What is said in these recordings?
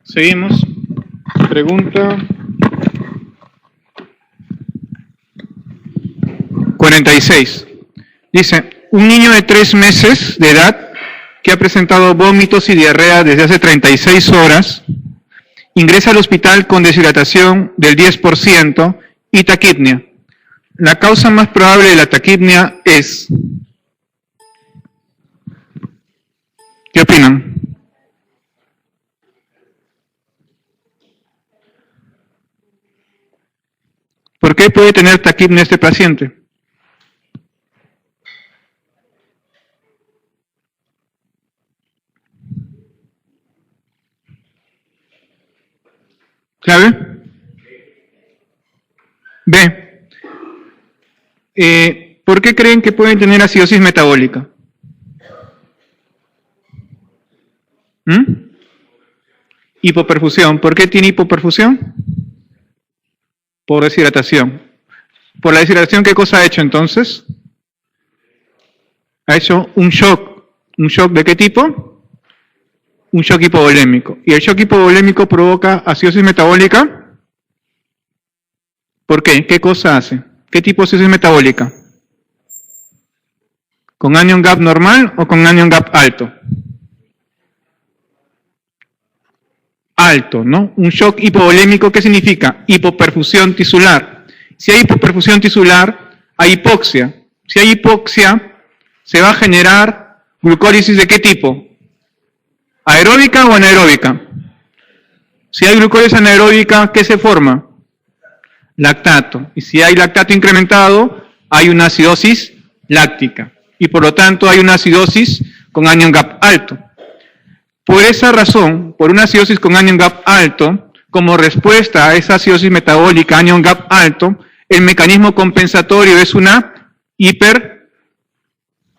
Seguimos. Pregunta 46. Dice, un niño de 3 meses de edad que ha presentado vómitos y diarrea desde hace 36 horas, ingresa al hospital con deshidratación del 10% y taquipnia. La causa más probable de la taquipnia es... ¿Qué opinan? ¿Por qué puede tener taquipnia este paciente? ¿Clave? B. ¿Por qué creen que pueden tener acidosis metabólica? Hipoperfusión. ¿Por qué tiene hipoperfusión? Por deshidratación. ¿Por la deshidratación qué cosa ha hecho entonces? Ha hecho un shock. ¿Un shock de qué tipo? Un shock hipovolémico. ¿Y el shock hipovolémico provoca acidosis metabólica? ¿Por qué? ¿Qué cosa hace? ¿Qué tipo de acidosis metabólica? ¿Con anion gap normal o con anion gap alto? Alto, ¿no? Un shock hipovolémico, ¿qué significa? Hipoperfusión tisular. Si hay hipoperfusión tisular, hay hipoxia. Si hay hipoxia, se va a generar glucólisis ¿de qué tipo? ¿Aeróbica o anaeróbica? Si hay glucólisis anaeróbica, ¿qué se forma? Lactato. Y si hay lactato incrementado, hay una acidosis láctica. Y por lo tanto hay una acidosis con anion gap alto. Por esa razón, por una acidosis con anion gap alto, como respuesta a esa acidosis metabólica anion gap alto, el mecanismo compensatorio es una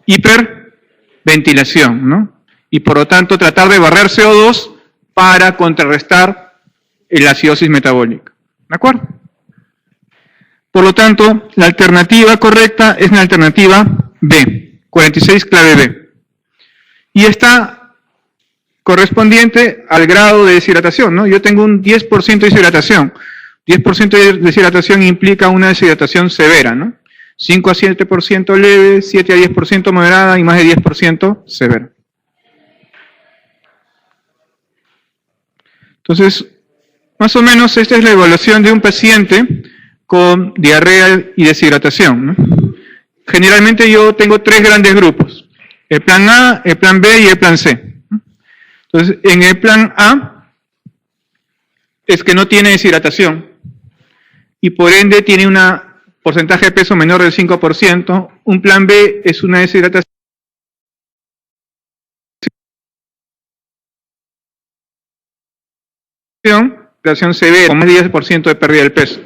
hiperventilación, ¿no? Y por lo tanto tratar de barrer CO2 para contrarrestar la acidosis metabólica. ¿De acuerdo? Por lo tanto, la alternativa correcta es la alternativa B, 46 clave B. Y está correspondiente al grado de deshidratación, ¿no? Yo tengo un 10% de deshidratación. 10% de deshidratación implica una deshidratación severa, ¿no? 5 a 7% leve, 7 a 10% moderada y más de 10% severa. Entonces, más o menos esta es la evaluación de un paciente con diarrea y deshidratación, ¿no? Generalmente yo tengo 3 grandes grupos, el plan A, el plan B y el plan C. Entonces, en el plan A es que no tiene deshidratación y por ende tiene un porcentaje de peso menor del 5%. Un plan B es una deshidratación severa, con más de 10% de pérdida del peso.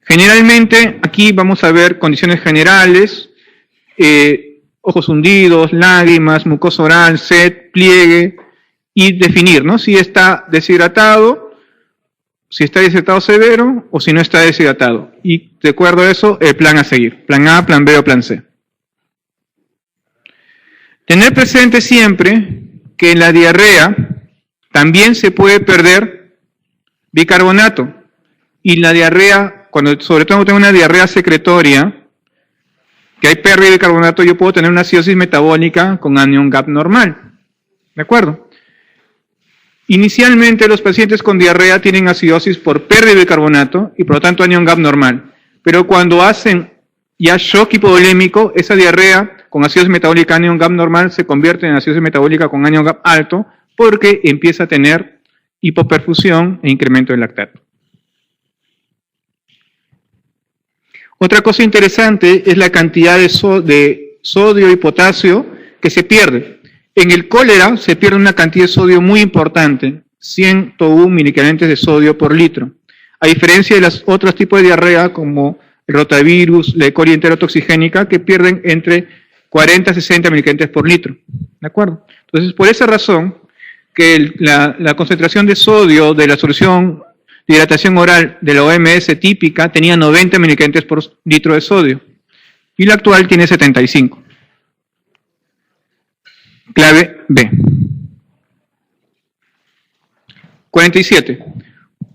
Generalmente, aquí vamos a ver condiciones generales, ojos hundidos, lágrimas, mucosa oral, sed, pliegue, y definir, ¿no? Si está deshidratado severo, o si no está deshidratado. Y de acuerdo a eso, el plan a seguir, plan A, plan B o plan C. Tener presente siempre que en la diarrea también se puede perder bicarbonato, y la diarrea, sobre todo cuando tengo una diarrea secretoria, que hay pérdida de bicarbonato, yo puedo tener una acidosis metabólica con anion gap normal. ¿De acuerdo? Inicialmente los pacientes con diarrea tienen acidosis por pérdida de bicarbonato y por lo tanto anion gap normal. Pero cuando hacen ya shock hipovolémico, esa diarrea con acidosis metabólica anion gap normal se convierte en acidosis metabólica con anion gap alto porque empieza a tener hipoperfusión e incremento del lactato. Otra cosa interesante es la cantidad de sodio y potasio que se pierde. En el cólera se pierde una cantidad de sodio muy importante, 101 milicarentes de sodio por litro. A diferencia de los otros tipos de diarrea como el rotavirus, la E. coli enterotoxigénica, que pierden entre 40 a 60 milicarentes por litro. ¿De acuerdo? Entonces, por esa razón, que la concentración de sodio de la solución de hidratación oral de la OMS típica tenía 90 milicarentes por litro de sodio y la actual tiene 75. Clave B. 47.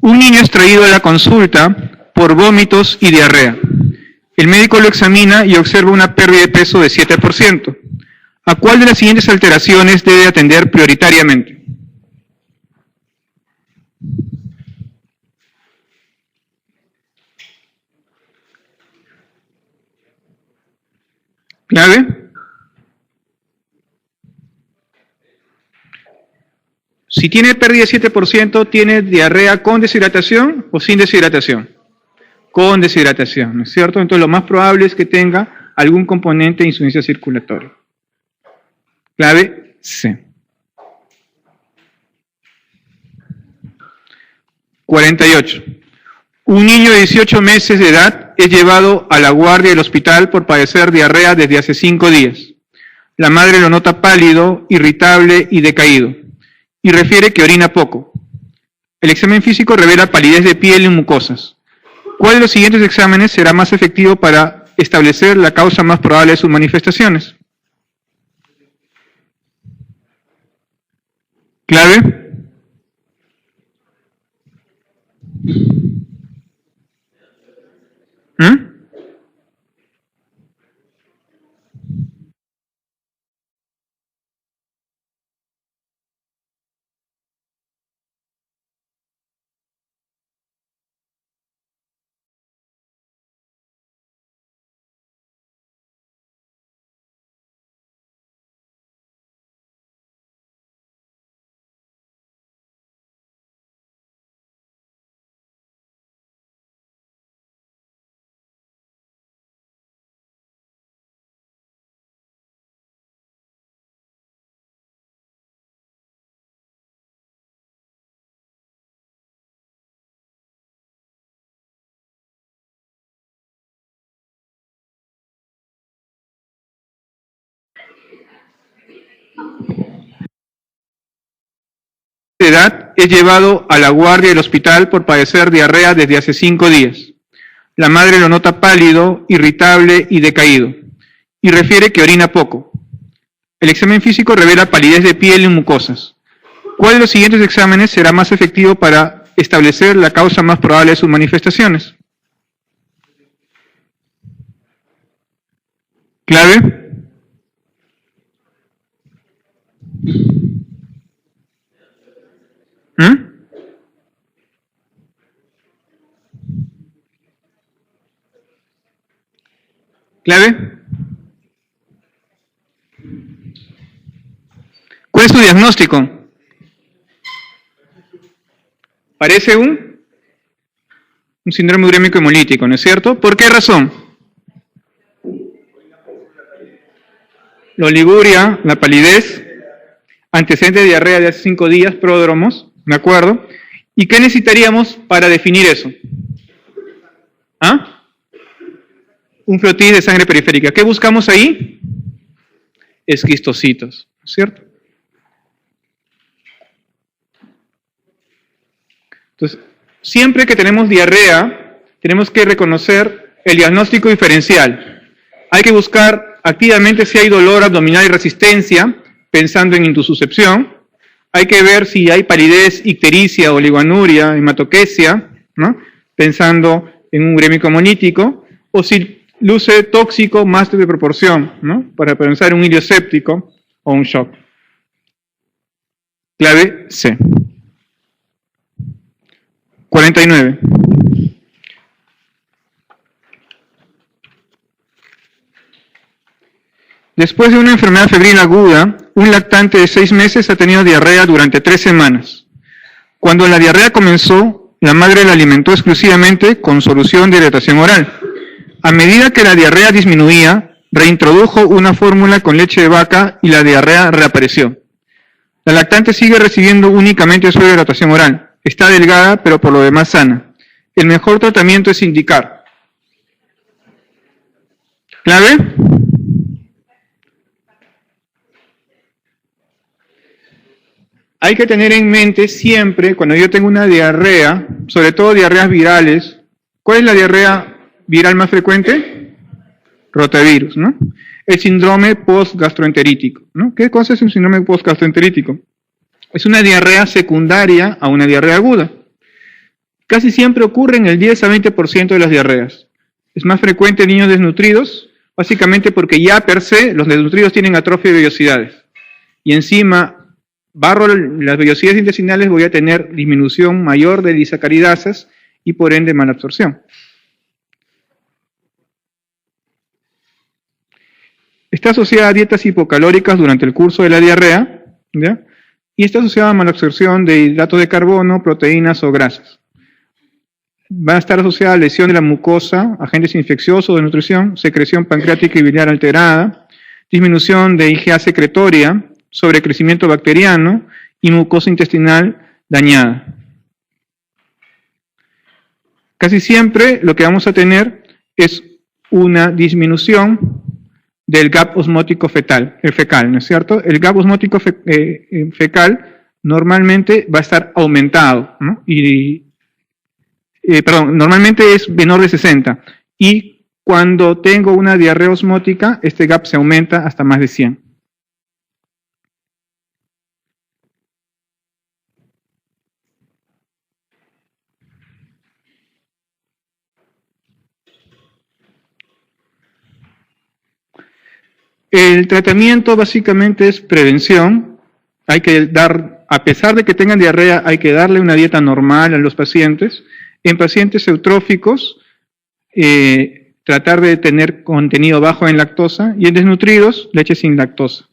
Un niño es traído a la consulta por vómitos y diarrea. El médico lo examina y observa una pérdida de peso de 7%. ¿A cuál de las siguientes alteraciones debe atender prioritariamente? ¿Clave? Si tiene pérdida de 7%, ¿tiene diarrea con deshidratación o sin deshidratación? Con deshidratación, ¿no es cierto? Entonces lo más probable es que tenga algún componente de insuficiencia circulatoria. Clave C. 48. Un niño de 18 meses de edad es llevado a la guardia del hospital por padecer diarrea desde hace 5 días. La madre lo nota pálido, irritable y decaído, y refiere que orina poco. El examen físico revela palidez de piel y mucosas. ¿Cuál de los siguientes exámenes será más efectivo para establecer la causa más probable de sus manifestaciones? ¿Clave? De edad es llevado a la guardia del hospital por padecer diarrea desde hace 5 días. La madre lo nota pálido, irritable y decaído, y refiere que orina poco. El examen físico revela palidez de piel y mucosas. ¿Cuál de los siguientes exámenes será más efectivo para establecer la causa más probable de sus manifestaciones? ¿Clave? ¿Clave? ¿Cuál es su diagnóstico? Parece un síndrome urémico hemolítico, ¿no es cierto? ¿Por qué razón? La oliguria, la palidez, antecedente de diarrea de hace 5 días, pródromos, ¿de acuerdo? ¿Y qué necesitaríamos para definir eso? ¿Ah? Un flotis de sangre periférica. ¿Qué buscamos ahí? Esquistocitos, ¿cierto? Entonces, siempre que tenemos diarrea, tenemos que reconocer el diagnóstico diferencial. Hay que buscar activamente si hay dolor abdominal y resistencia, pensando en intususcepción. Hay que ver si hay palidez, ictericia, oligoanuria, hematoquesia, ¿no? Pensando en un urémico hemolítico, o si luce tóxico más de proporción, ¿no? Para pensar en un ilioséptico o un shock. Clave C. 49. Después de una enfermedad febril aguda, un lactante de 6 meses ha tenido diarrea durante 3 semanas. Cuando la diarrea comenzó, la madre la alimentó exclusivamente con solución de hidratación oral. A medida que la diarrea disminuía, reintrodujo una fórmula con leche de vaca y la diarrea reapareció. La lactante sigue recibiendo únicamente su hidratación oral. Está delgada, pero por lo demás sana. El mejor tratamiento es indicar. ¿Clave? Hay que tener en mente siempre, cuando yo tengo una diarrea, sobre todo diarreas virales, ¿cuál es la diarrea viral más frecuente? Rotavirus, ¿no? El síndrome postgastroenterítico, ¿no? ¿Qué cosa es un síndrome postgastroenterítico? Es una diarrea secundaria a una diarrea aguda. Casi siempre ocurre en el 10 a 20% de las diarreas. Es más frecuente en niños desnutridos, básicamente porque ya per se los desnutridos tienen atrofia de vellosidades. Y encima, barro las vellosidades intestinales, voy a tener disminución mayor de disacaridasas y por ende malabsorción. Está asociada a dietas hipocalóricas durante el curso de la diarrea, ¿ya? Y está asociada a malabsorción de hidratos de carbono, proteínas o grasas. Va a estar asociada a lesión de la mucosa, agentes infecciosos de nutrición, secreción pancreática y biliar alterada, disminución de IgA secretoria, sobrecrecimiento bacteriano y mucosa intestinal dañada. Casi siempre lo que vamos a tener es una disminución del gap osmótico fecal, ¿no es cierto? El gap osmótico fecal normalmente va a estar aumentado, ¿no? Normalmente es menor de 60, y cuando tengo una diarrea osmótica, este gap se aumenta hasta más de 100. El tratamiento básicamente es prevención. Hay que dar, a pesar de que tengan diarrea, hay que darle una dieta normal a los pacientes. En pacientes eutróficos, tratar de tener contenido bajo en lactosa, y en desnutridos, leche sin lactosa.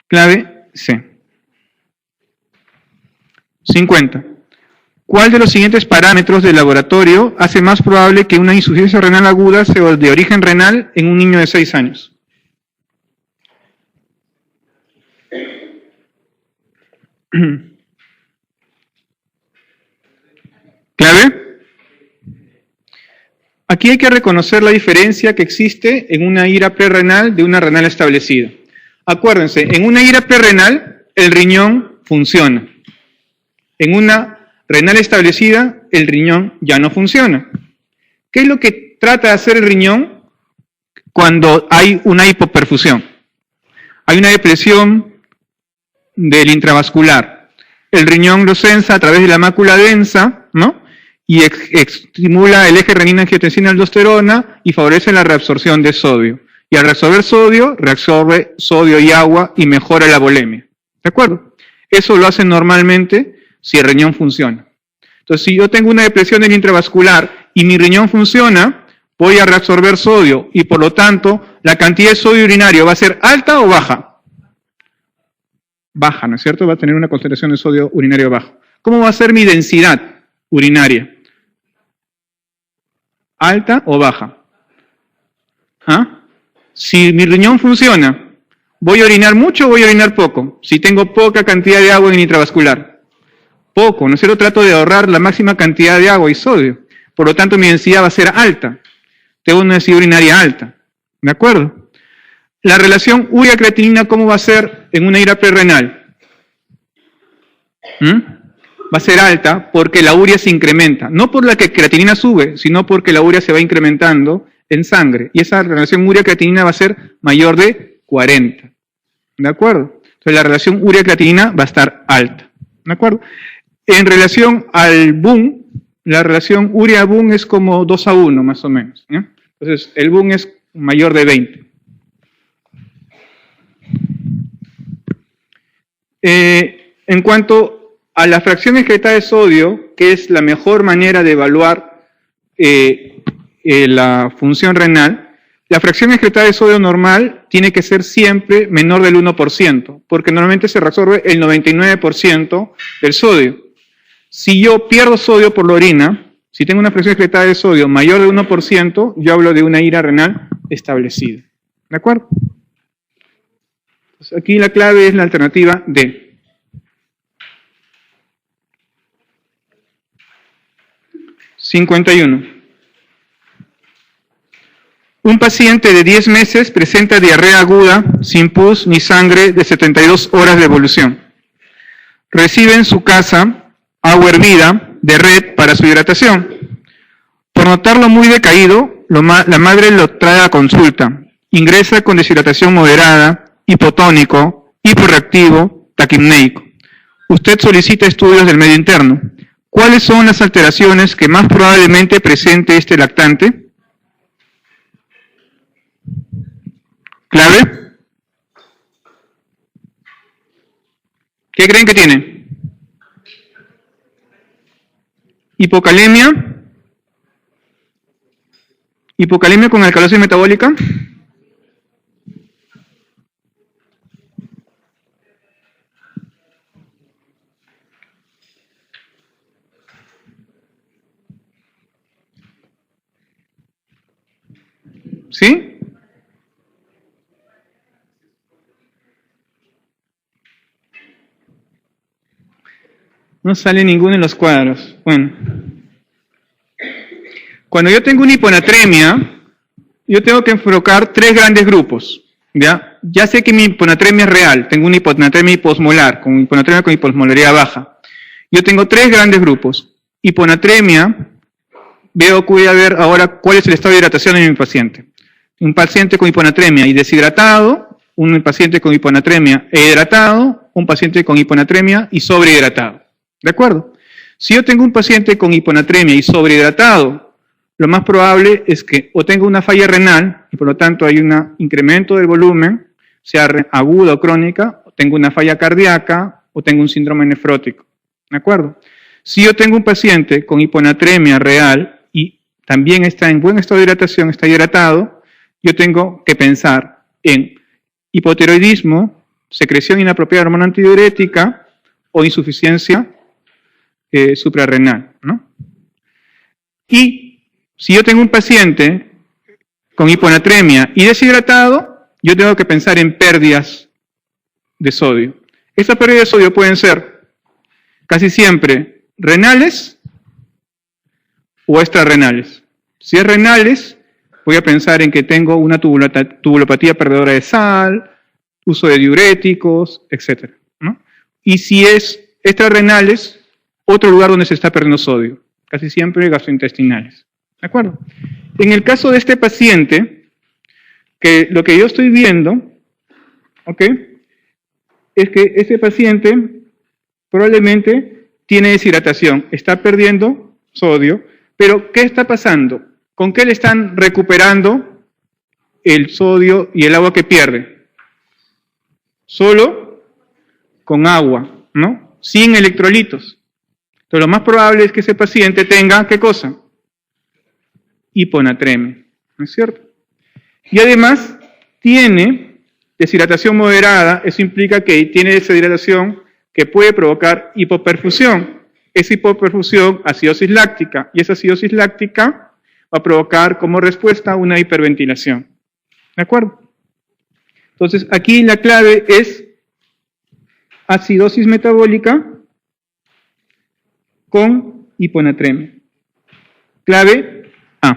Clave C. 50. ¿Cuál de los siguientes parámetros del laboratorio hace más probable que una insuficiencia renal aguda sea de origen renal en un niño de 6 años? ¿Clave? Aquí hay que reconocer la diferencia que existe en una ira prerrenal de una renal establecida. Acuérdense, en una ira prerrenal el riñón funciona. En una renal establecida, el riñón ya no funciona. ¿Qué es lo que trata de hacer el riñón cuando hay una hipoperfusión? Hay una depresión del intravascular. El riñón lo sensa a través de la mácula densa, ¿no? Y estimula el eje renina-angiotensina-aldosterona y favorece la reabsorción de sodio. Y al reabsorber sodio, reabsorbe sodio y agua y mejora la volemia. ¿De acuerdo? Eso lo hace normalmente si el riñón funciona. Entonces, si yo tengo una depresión del intravascular y mi riñón funciona, voy a reabsorber sodio y por lo tanto la cantidad de sodio urinario va a ser alta o baja. Baja, ¿no es cierto? Va a tener una concentración de sodio urinario bajo. ¿Cómo va a ser mi densidad urinaria? ¿Alta o baja? ¿Ah? Si mi riñón funciona, ¿voy a orinar mucho o voy a orinar poco? Si tengo poca cantidad de agua en el intravascular. Poco, ¿no es cierto? Trato de ahorrar la máxima cantidad de agua y sodio. Por lo tanto, mi densidad va a ser alta. Tengo una densidad urinaria alta. ¿De acuerdo? La relación urea-creatinina, ¿cómo va a ser en una ira prerrenal? Va a ser alta porque la urea se incrementa. No por la que creatinina sube, sino porque la urea se va incrementando en sangre. Y esa relación urea-creatinina va a ser mayor de 40. ¿De acuerdo? Entonces, la relación urea-creatinina va a estar alta. ¿De acuerdo? En relación al BUN, la relación urea-BUN es como 2:1 más o menos. ¿Ya? Entonces, el BUN es mayor de 20. En cuanto a la fracción excretada de sodio, que es la mejor manera de evaluar la función renal, la fracción excretada de sodio normal tiene que ser siempre menor del 1%, porque normalmente se reabsorbe el 99% del sodio. Si yo pierdo sodio por la orina, si tengo una fracción excretada de sodio mayor de 1%, yo hablo de una ira renal establecida. ¿De acuerdo? Entonces, aquí la clave es la alternativa D. (51) Un paciente de 10 meses presenta diarrea aguda, sin pus ni sangre, de 72 horas de evolución. Recibe en su casa agua hervida de red para su hidratación. Por notarlo muy decaído, la madre lo trae a consulta. Ingresa con deshidratación moderada, hipotónico, hiporreactivo, taquimneico. Usted solicita estudios del medio interno. ¿Cuáles son las alteraciones que más probablemente presente este lactante? ¿Clave? ¿Qué creen que tiene? Hipocalemia. Hipocalemia con alcalosis metabólica. ¿Sí? No sale ninguno en los cuadros. Bueno. Cuando yo tengo una hiponatremia, yo tengo que enfocar tres grandes grupos. Ya sé que mi hiponatremia es real. Tengo una hiponatremia hiposmolar, con hiponatremia con hiposmolaridad baja. Yo tengo tres grandes grupos. Hiponatremia, voy a ver ahora cuál es el estado de hidratación en mi paciente. Un paciente con hiponatremia y deshidratado, un paciente con hiponatremia e hidratado, un paciente con hiponatremia y sobrehidratado. ¿De acuerdo? Si yo tengo un paciente con hiponatremia y sobrehidratado, lo más probable es que o tenga una falla renal, y por lo tanto hay un incremento del volumen, sea aguda o crónica, o tengo una falla cardíaca, o tengo un síndrome nefrótico. ¿De acuerdo? Si yo tengo un paciente con hiponatremia real y también está en buen estado de hidratación, está hidratado, yo tengo que pensar en hipotiroidismo, secreción inapropiada de hormona antidiurética o insuficiencia suprarrenal, ¿no? Y si yo tengo un paciente con hiponatremia y deshidratado, yo tengo que pensar en pérdidas de sodio. Estas pérdidas de sodio pueden ser casi siempre renales o extrarrenales. Si es renales, voy a pensar en que tengo una tubulopatía perdedora de sal, uso de diuréticos, etc., ¿no? Y si es extrarrenales, otro lugar donde se está perdiendo sodio, casi siempre gastrointestinales. ¿De acuerdo? En el caso de este paciente, que lo que yo estoy viendo, ¿ok?, es que este paciente probablemente tiene deshidratación, está perdiendo sodio, pero ¿qué está pasando? ¿Con qué le están recuperando el sodio y el agua que pierde? Solo con agua, ¿no? Sin electrolitos. Entonces lo más probable es que ese paciente tenga, ¿qué cosa? Hiponatremia, ¿no es cierto? Y además tiene deshidratación moderada, eso implica que tiene deshidratación que puede provocar hipoperfusión. Esa hipoperfusión, acidosis láctica, y esa acidosis láctica va a provocar como respuesta una hiperventilación. ¿De acuerdo? Entonces aquí la clave es acidosis metabólica con hiponatremia. Clave A.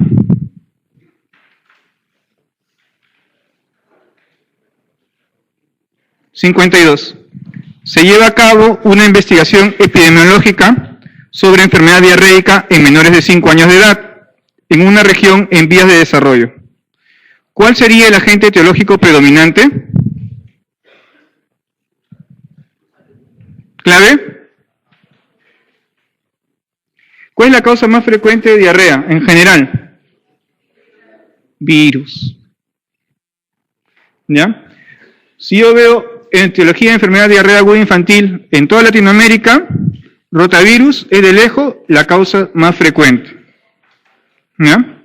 (52) Se lleva a cabo una investigación epidemiológica sobre enfermedad diarreica en menores de 5 años de edad, en una región en vías de desarrollo. ¿Cuál sería el agente etiológico predominante? ¿Clave? ¿Cuál es la causa más frecuente de diarrea en general? Virus. ¿Ya? Si yo veo en etiología de enfermedad diarrea aguda infantil en toda Latinoamérica, rotavirus es de lejos la causa más frecuente. ¿Ya?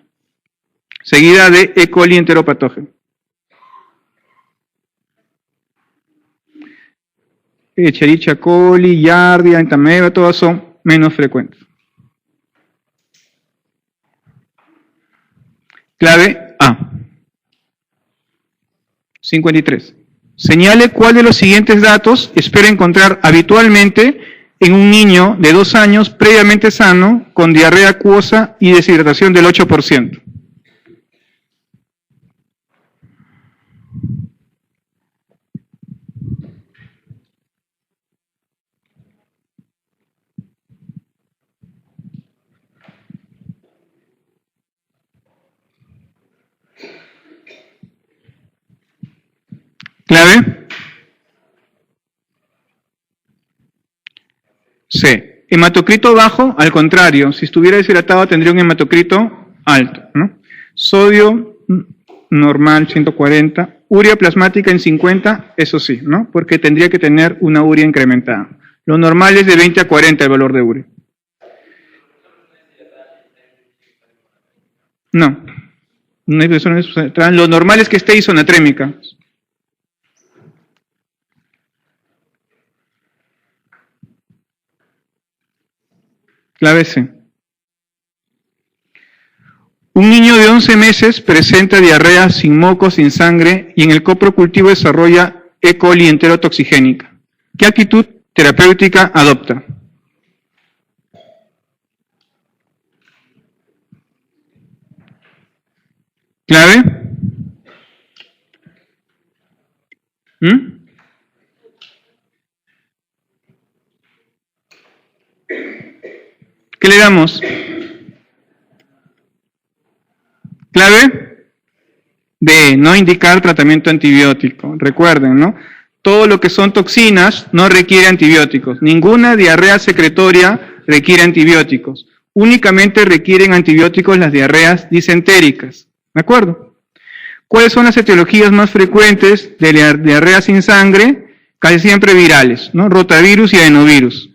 Seguida de E. coli enteropatógeno. Escherichia coli, Giardia, Entamoeba, todas son menos frecuentes. Clave A. 53. Señale cuál de los siguientes datos espera encontrar habitualmente en un niño de 2 años previamente sano con diarrea acuosa y deshidratación del 8%. ¿Clave? C. Hematocrito bajo, al contrario, si estuviera deshidratado tendría un hematocrito alto, ¿no? Sodio normal 140, urea plasmática en 50, eso sí, ¿no? Porque tendría que tener una urea incrementada. Lo normal es de 20 a 40 el valor de urea. No. No hay personas, lo normal es que esté isonatrémica. Clave C. Un niño de 11 meses presenta diarrea sin moco, sin sangre y en el coprocultivo desarrolla E. coli enterotoxigénica. ¿Qué actitud terapéutica adopta? ¿Clave? ¿Qué le damos? Clave D, no indicar tratamiento antibiótico. Recuerden, ¿no? Todo lo que son toxinas no requiere antibióticos. Ninguna diarrea secretoria requiere antibióticos. Únicamente requieren antibióticos las diarreas disentéricas. ¿De acuerdo? ¿Cuáles son las etiologías más frecuentes de la diarrea sin sangre? Casi siempre virales, ¿no? Rotavirus y adenovirus.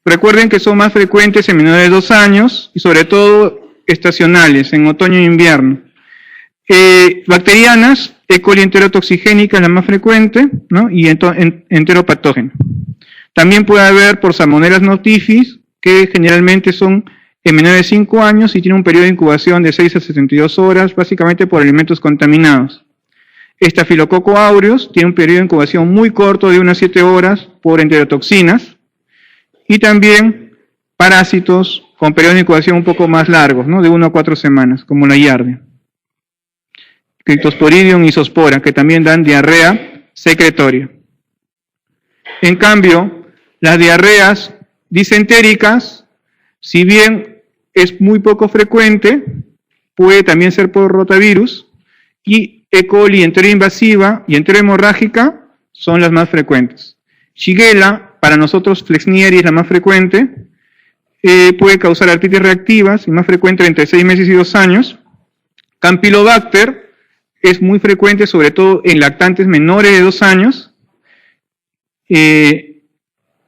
Recuerden que son más frecuentes en menores de 2 años y sobre todo estacionales, en otoño e invierno. Bacterianas, E. coli enterotoxigénica es la más frecuente, ¿no? Y enteropatógena. También puede haber por Salmonella notifis, que generalmente son en menores de 5 años y tiene un periodo de incubación de 6 a 72 horas, básicamente por alimentos contaminados. Estafilococo aureus tiene un periodo de incubación muy corto de unas 7 horas por enterotoxinas. Y también parásitos con periodos de incubación un poco más largos, ¿no? De 1 a 4 semanas, como la Giardia. Cryptosporidium y Zoospora, que también dan diarrea secretoria. En cambio, las diarreas disentéricas, si bien es muy poco frecuente, puede también ser por rotavirus, y E. coli enteroinvasiva y enterohemorrágica son las más frecuentes. Shigella, para nosotros Flexnieri es la más frecuente, puede causar artritis reactivas y más frecuente entre 6 meses y 2 años. Campylobacter es muy frecuente, sobre todo en lactantes menores de 2 años.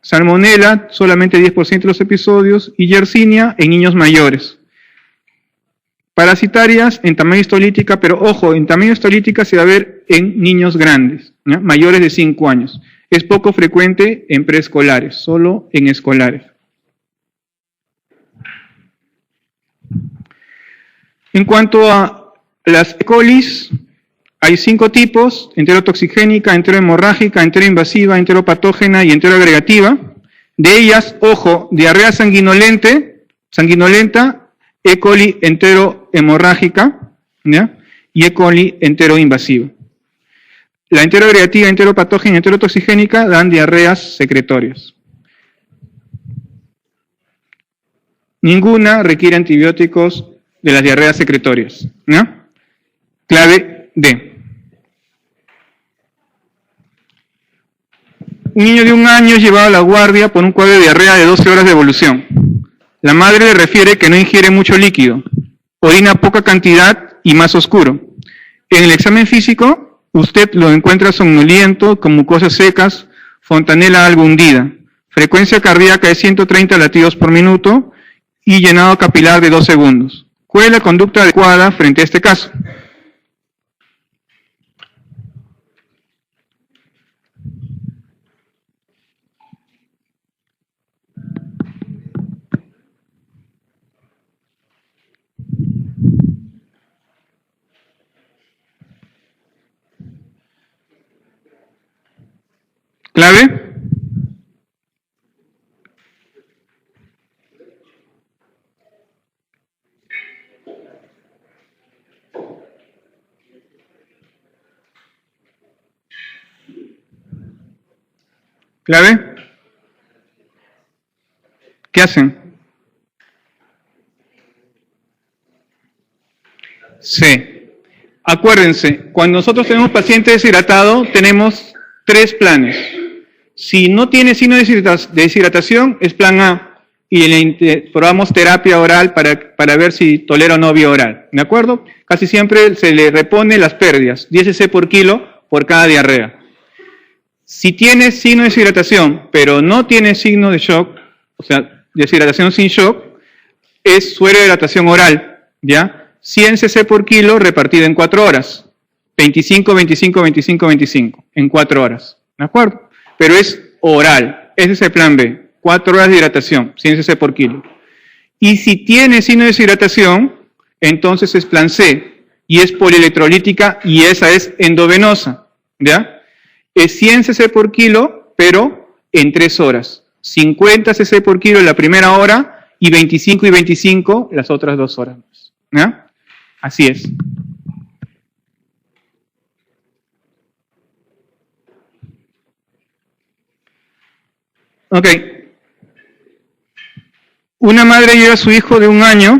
Salmonella, solamente 10% de los episodios, y Yersinia en niños mayores. Parasitarias en tamaño histolítica, pero ojo, en tamaño histolítica se va a ver en niños grandes, ¿no? Mayores de 5 años. Es poco frecuente en preescolares, solo en escolares. En cuanto a las E. colis, hay 5 tipos: enterotoxigénica, enterohemorrágica, enteroinvasiva, enteropatógena y enteroagregativa. De ellas, ojo, diarrea sanguinolenta, E. coli enterohemorrágica, ¿ya? Y E. coli enteroinvasiva. La enteroagregativa, enteropatógena y enterotoxigénica dan diarreas secretorias. Ninguna requiere antibióticos de las diarreas secretorias, ¿no? Clave D. Un niño de 1 año es llevado a la guardia por un cuadro de diarrea de 12 horas de evolución. La madre le refiere que no ingiere mucho líquido, orina poca cantidad y más oscuro. En el examen físico, usted lo encuentra somnoliento, con mucosas secas, fontanela algo hundida, frecuencia cardíaca de 130 latidos por minuto y llenado capilar de 2 segundos. ¿Cuál es la conducta adecuada frente a este caso? ¿Clave? ¿Clave? ¿Qué hacen? C. Acuérdense, cuando nosotros tenemos paciente deshidratado, tenemos 3 planes. Si no tiene signo de deshidratación, es plan A, y probamos terapia oral para ver si tolera o no vía oral, ¿de acuerdo? Casi siempre se le repone las pérdidas, 10 cc por kilo por cada diarrea. Si tiene signo de deshidratación, pero no tiene signo de shock, o sea, deshidratación sin shock, es suerohidratación oral, ¿ya? 100 cc por kilo repartido en 4 horas. 25, 25, 25, 25, en 4 horas, ¿de acuerdo? Pero es oral, ese es el plan B, 4 horas de hidratación, 100 cc por kilo. Y si tiene signo de deshidratación, entonces es plan C, y es polielectrolítica, y esa es endovenosa, ¿ya? Es 100 cc por kilo, pero en 3 horas. 50 cc por kilo en la primera hora, y 25 y 25 las otras 2 horas más, ¿ya? Así es. Ok. Una madre lleva a su hijo de 1 año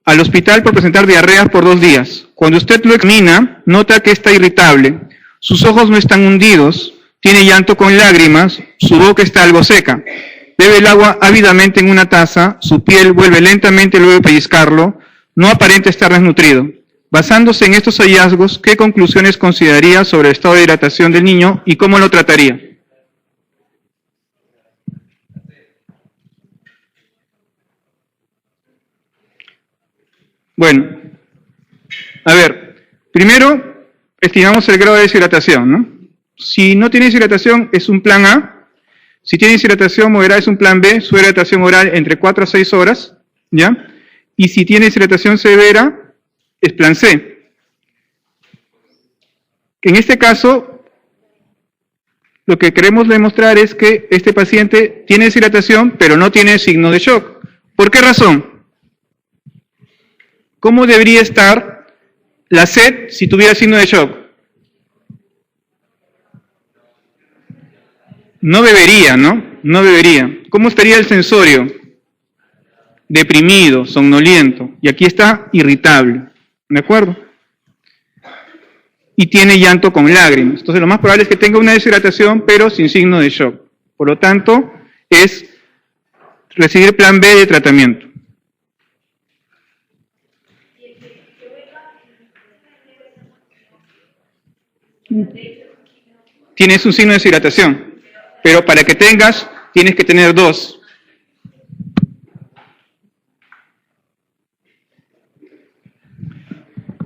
al hospital por presentar diarreas por 2 días. Cuando usted lo examina, nota que está irritable. Sus ojos no están hundidos, tiene llanto con lágrimas, su boca está algo seca. Bebe el agua ávidamente en una taza, su piel vuelve lentamente luego de pellizcarlo, no aparenta estar desnutrido. Basándose en estos hallazgos, ¿qué conclusiones consideraría sobre el estado de hidratación del niño y cómo lo trataría? Bueno, a ver, primero estimamos el grado de deshidratación, ¿no? Si no tiene deshidratación es un plan A, si tiene deshidratación moderada es un plan B, su hidratación oral entre 4 a 6 horas, ¿ya? Y si tiene deshidratación severa es plan C. En este caso, lo que queremos demostrar es que este paciente tiene deshidratación pero no tiene signo de shock. ¿Por qué razón? ¿Cómo debería estar la sed si tuviera signo de shock? No bebería, ¿no? No bebería. ¿Cómo estaría el sensorio? Deprimido, somnoliento. Y aquí está irritable. ¿De acuerdo? Y tiene llanto con lágrimas. Entonces lo más probable es que tenga una deshidratación pero sin signo de shock. Por lo tanto, es recibir plan B de tratamiento. Tienes un signo de deshidratación, pero para que tengas, tienes que tener 2.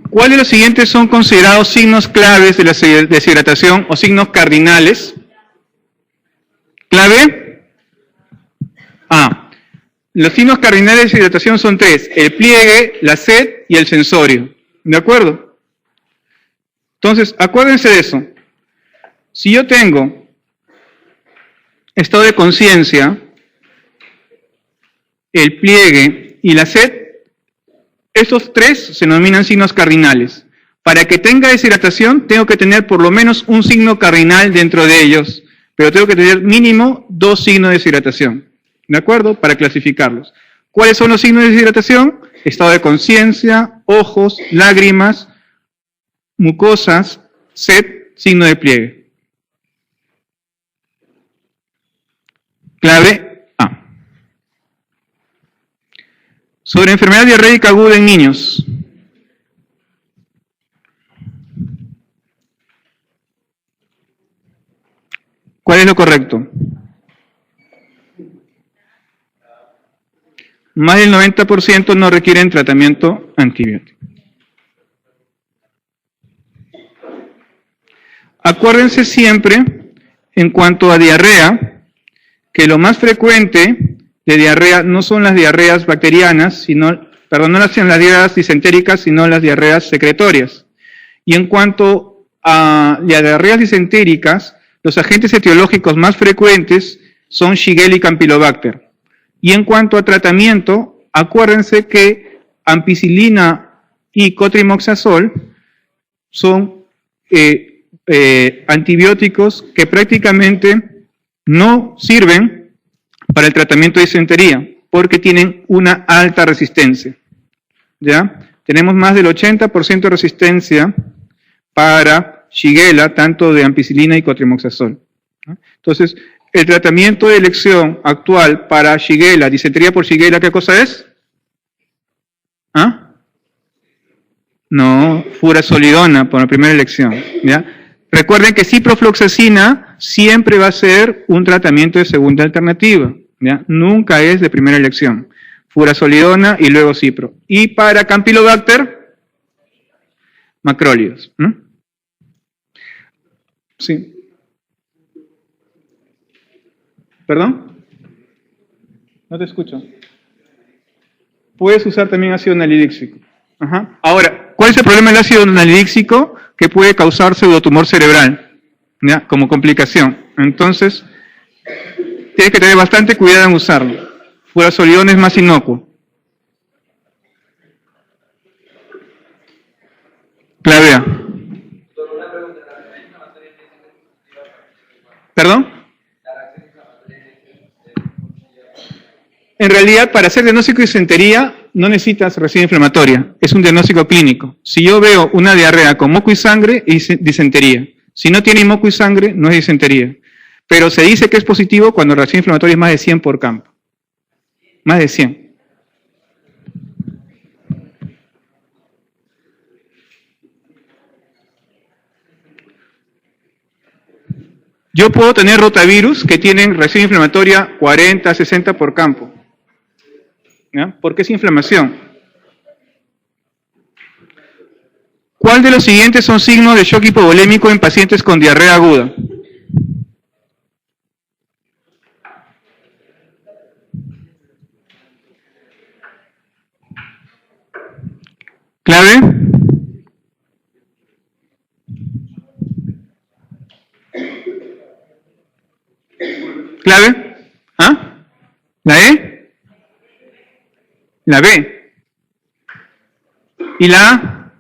¿Cuáles de los siguientes son considerados signos claves de la deshidratación o signos cardinales? Clave A. Los signos cardinales de deshidratación son 3, el pliegue, la sed y el sensorio. ¿De acuerdo? Entonces, acuérdense de eso. Si yo tengo estado de conciencia, el pliegue y la sed, estos 3 se denominan signos cardinales. Para que tenga deshidratación, tengo que tener por lo menos un signo cardinal dentro de ellos, pero tengo que tener mínimo 2 signos de deshidratación. ¿De acuerdo? Para clasificarlos. ¿Cuáles son los signos de deshidratación? Estado de conciencia, ojos, lágrimas, mucosas, sed, signo de pliegue. Clave A. Sobre enfermedad diarreica aguda en niños. ¿Cuál es lo correcto? Más del 90% no requieren tratamiento antibiótico. Acuérdense siempre, en cuanto a diarrea, que lo más frecuente de diarrea no son las diarreas bacterianas, no son las diarreas disentéricas, sino las diarreas secretorias. Y en cuanto a las diarreas disentéricas, los agentes etiológicos más frecuentes son Shigella y Campylobacter. Y en cuanto a tratamiento, acuérdense que ampicilina y cotrimoxazol son antibióticos que prácticamente no sirven para el tratamiento de disentería, porque tienen una alta resistencia. ¿Ya? Tenemos más del 80% de resistencia para Shigella, tanto de ampicilina y cotrimoxazol. ¿no? Entonces, el tratamiento de elección actual para Shigella, disentería por Shigella, ¿qué cosa es? ¿Ah? No, furazolidona por la primera elección, ¿ya? Recuerden que ciprofloxacina siempre va a ser un tratamiento de segunda alternativa, ¿ya? Nunca es de primera elección. Furazolidona y luego cipro. Y para Campylobacter, macrólidos. Sí. ¿Perdón? No te escucho. Puedes usar también ácido nalidíxico. Ajá. Ahora, ¿cuál es el problema del ácido nalidíxico? Que puede causar pseudotumor cerebral, ¿ya? Como complicación. Entonces, tienes que tener bastante cuidado en usarlo. Furazolidona es más inocuo. Clavea. ¿Perdón? En realidad, para hacer diagnóstico de disentería, no necesitas reacción inflamatoria. Es un diagnóstico clínico. Si yo veo una diarrea con moco y sangre, es disentería. Si no tiene moco y sangre, no es disentería. Pero se dice que es positivo cuando la reacción inflamatoria es más de 100 por campo. Más de 100. Yo puedo tener rotavirus que tienen reacción inflamatoria 40, 60 por campo. ¿Ya? Porque es inflamación. ¿Cuál de los siguientes son signos de shock hipovolémico en pacientes con diarrea aguda? ¿Clave? ¿Clave? ¿Ah? ¿La E? ¿La B? ¿Y la A?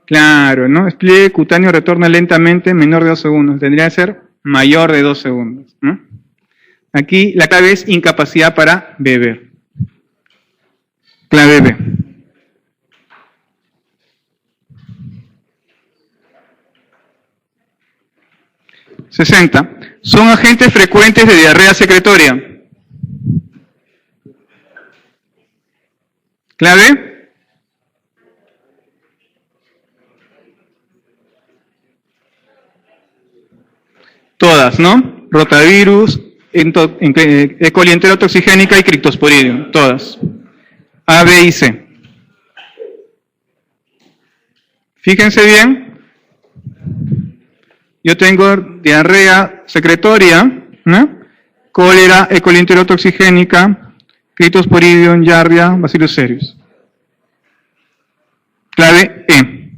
Claro, ¿no? Despliegue cutáneo retorna lentamente menor de 2 segundos. Tendría que ser mayor de 2 segundos, ¿no? Aquí la clave es incapacidad para beber. Clave B. (60) Son agentes frecuentes de diarrea secretoria. ¿Clave? Todas, ¿no? Rotavirus, E. coli enterotoxigénica y Cryptosporidium. Todas. A, B y C. Fíjense bien. Yo tengo diarrea secretoria, ¿no? Cólera, E. coli enterotoxigénica, Cryptosporidium, Giardia, Bacillus cereus. Clave E.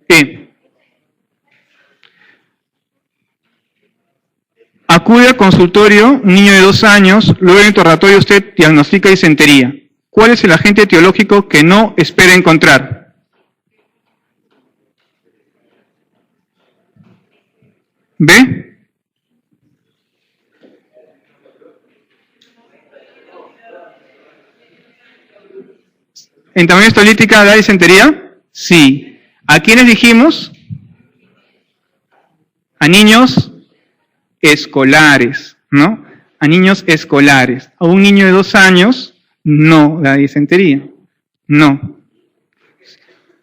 E. Acude al consultorio, un niño de 2 años, luego del interrogatorio usted diagnostica disentería. ¿Cuál es el agente etiológico que no espera encontrar? ¿B? ¿Entamoeba histolítica da disentería? Sí. ¿A quiénes dijimos? A niños escolares, ¿no? A niños escolares. A un niño de 2 años no da disentería. No.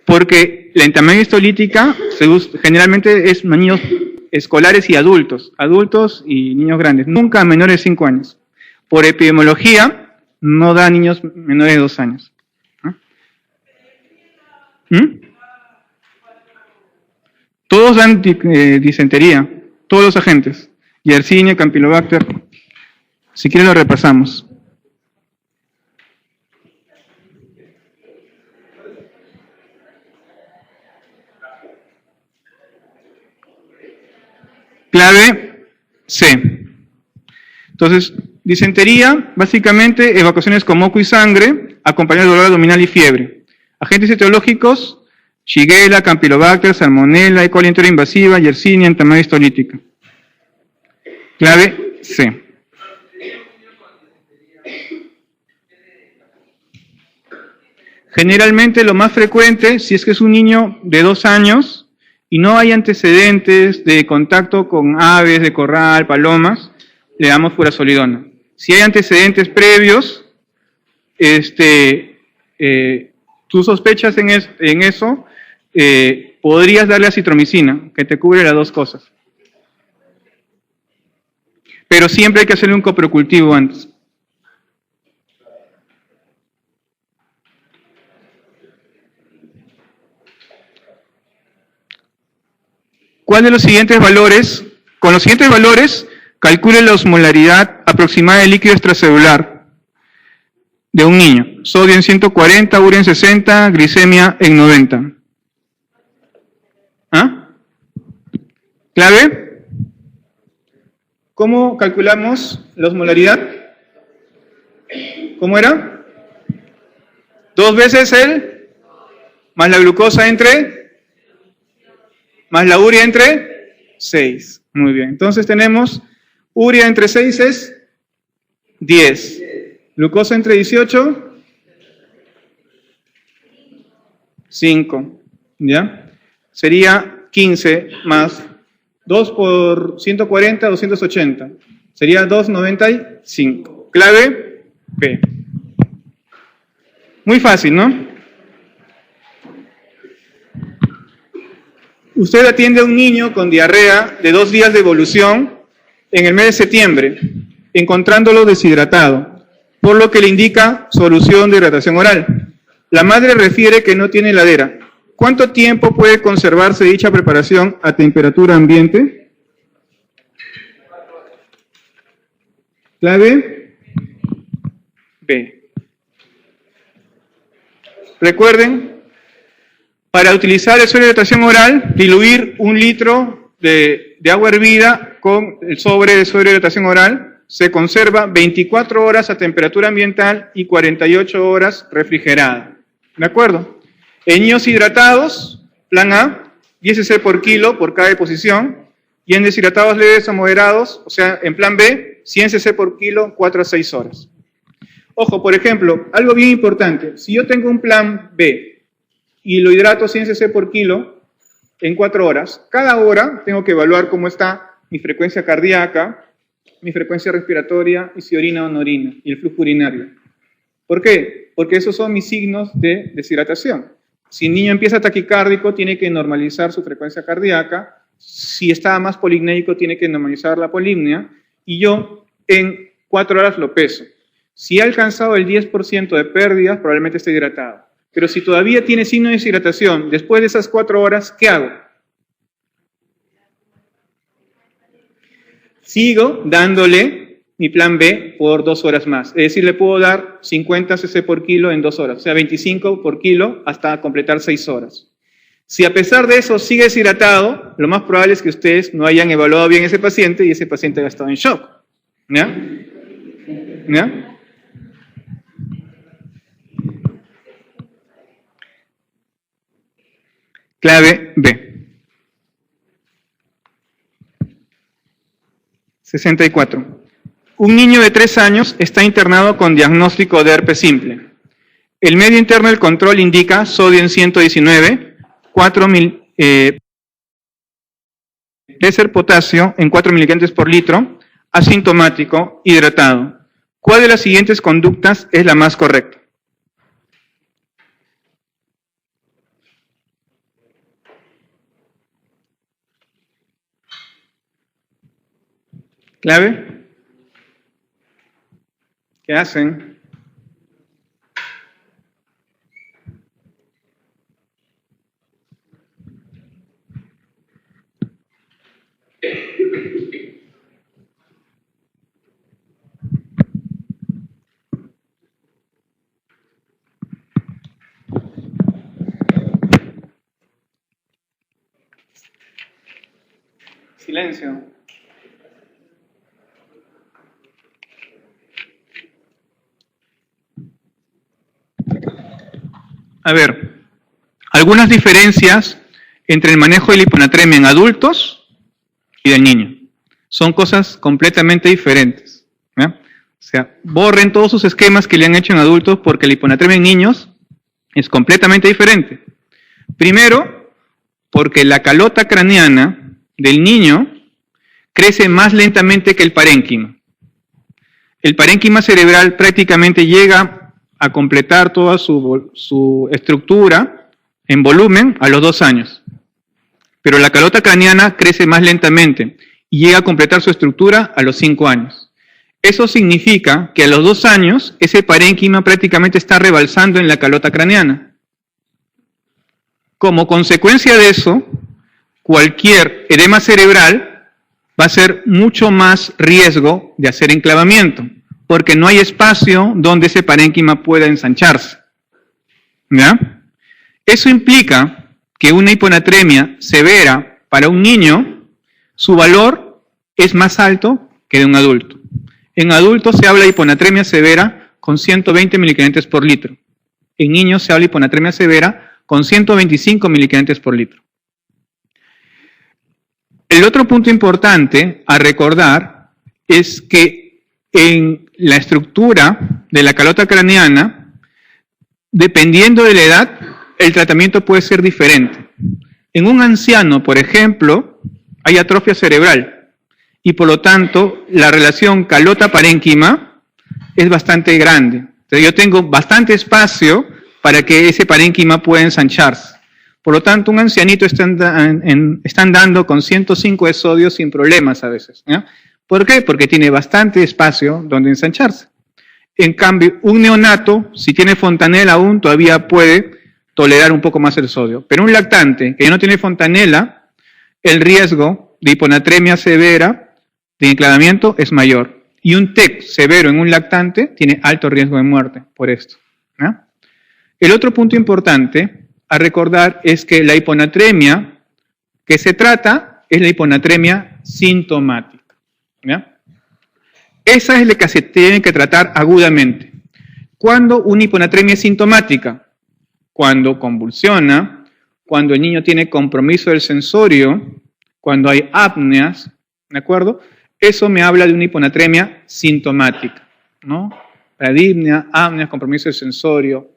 Porque la entamoeba histolítica generalmente es niños escolares y adultos y niños grandes, nunca menores de 5 años. Por epidemiología, no da a niños menores de 2 años. Todos dan disentería, todos los agentes. Yersinia, Campylobacter. Si quieren lo repasamos. Clave C. Entonces, disentería, básicamente, evacuaciones con moco y sangre, acompañado de dolor abdominal y fiebre. Agentes etiológicos, Shigella, Campylobacter, Salmonella, E. coli enteroinvasiva, Yersinia, entamoeba histolítica. Clave C. Generalmente lo más frecuente, si es que es un niño de 2 años y no hay antecedentes de contacto con aves de corral, palomas, le damos furazolidona. Si hay antecedentes previos, tú sospechas en eso, podrías darle acitromicina, que te cubre las dos cosas. Pero siempre hay que hacerle un coprocultivo antes. ¿Cuál de los siguientes valores? Con los siguientes valores, calcule la osmolaridad aproximada del líquido extracelular de un niño. Sodio en 140, urea en 60, glicemia en 90. ¿Ah? ¿Clave? ¿Cómo calculamos la osmolaridad? ¿Cómo era? 2 veces el más la glucosa entre más la urea entre 6. Muy bien. Entonces tenemos urea entre 6 es 10. Glucosa entre 18, 5. ¿Ya? Sería 15 más 2 por 140, 280. Sería 295. Clave P. Muy fácil, ¿no? Usted atiende a un niño con diarrea de 2 días de evolución en el mes de septiembre, encontrándolo deshidratado, por lo que le indica solución de hidratación oral. La madre refiere que no tiene heladera. ¿Cuánto tiempo puede conservarse dicha preparación a temperatura ambiente? Clave B. Recuerden, para utilizar el suero de hidratación oral, diluir 1 litro de agua hervida con el sobre de suero de hidratación oral se conserva 24 horas a temperatura ambiental y 48 horas refrigerada. ¿De acuerdo? En niños hidratados, plan A, 10 cc por kilo por cada deposición, y en deshidratados leves o moderados, o sea, en plan B, 100 cc por kilo, 4 a 6 horas. Ojo, por ejemplo, algo bien importante, si yo tengo un plan B, y lo hidrato 100 cc por kilo en 4 horas. Cada hora tengo que evaluar cómo está mi frecuencia cardíaca, mi frecuencia respiratoria y si orina o no orina, y el flujo urinario. ¿Por qué? Porque esos son mis signos de deshidratación. Si el niño empieza taquicárdico, tiene que normalizar su frecuencia cardíaca. Si está más polimnéico, tiene que normalizar la polimnia. Y yo en 4 horas lo peso. Si ha alcanzado el 10% de pérdidas, probablemente esté hidratado. Pero si todavía tiene signo de deshidratación, después de esas 4 horas, ¿qué hago? Sigo dándole mi plan B por 2 horas más. Es decir, le puedo dar 50 cc por kilo en 2 horas, o sea, 25 por kilo hasta completar 6 horas. Si a pesar de eso sigue deshidratado, lo más probable es que ustedes no hayan evaluado bien a ese paciente y ese paciente haya estado en shock. ¿Ya? ¿Ya? Clave B. 64. Un niño de 3 años está internado con diagnóstico de herpes simple. El medio interno del control indica sodio en 119, 4 potasio en 4 miligramos por litro, asintomático, hidratado. ¿Cuál de las siguientes conductas es la más correcta? ¿Clave? ¿Qué hacen? Silencio. A ver, algunas diferencias entre el manejo de la hiponatremia en adultos y del niño. Son cosas completamente diferentes. ¿Ya? O sea, borren todos sus esquemas que le han hecho en adultos porque la hiponatremia en niños es completamente diferente. Primero, Porque la calota craneana del niño crece más lentamente que el parénquima. El parénquima cerebral prácticamente llega a completar toda su estructura en volumen a los 2 años. Pero la calota craneana crece más lentamente y llega a completar su estructura a los 5 años. Eso significa que a los 2 años ese parénquima prácticamente está rebalsando en la calota craneana. Como consecuencia de eso, cualquier edema cerebral va a ser mucho más riesgo de hacer enclavamiento, porque no hay espacio donde ese parénquima pueda ensancharse. ¿Ya? Eso implica que una hiponatremia severa para un niño, su valor es más alto que de un adulto. En adultos se habla de hiponatremia severa con 120 miliquinentes por litro. En niños se habla de hiponatremia severa con 125 miliquinentes por litro. El otro punto importante a recordar es que en la estructura de la calota craneana, dependiendo de la edad, el tratamiento puede ser diferente. En un anciano, por ejemplo, hay atrofia cerebral y por lo tanto la relación calota-parénquima es bastante grande. Entonces, yo tengo bastante espacio para que ese parénquima pueda ensancharse. Por lo tanto, un ancianito están dando con 105 de sodio sin problemas a veces. ¿Ya? ¿Por qué? Porque tiene bastante espacio donde ensancharse. En cambio, un neonato, si tiene fontanela aún, todavía puede tolerar un poco más el sodio. Pero un lactante que ya no tiene fontanela, el riesgo de hiponatremia severa, de enclavamiento, es mayor. Y un TEC severo en un lactante tiene alto riesgo de muerte por esto. ¿Ya? El otro punto importante a recordar es que la hiponatremia que se trata es la hiponatremia sintomática. ¿Ya? Esa es la que se tiene que tratar agudamente. ¿Cuándo una hiponatremia es sintomática? Cuando convulsiona, cuando el niño tiene compromiso del sensorio, cuando hay apneas, ¿de acuerdo? Eso me habla de una hiponatremia sintomática, ¿no? Bradipnea, apneas, compromiso del sensorio,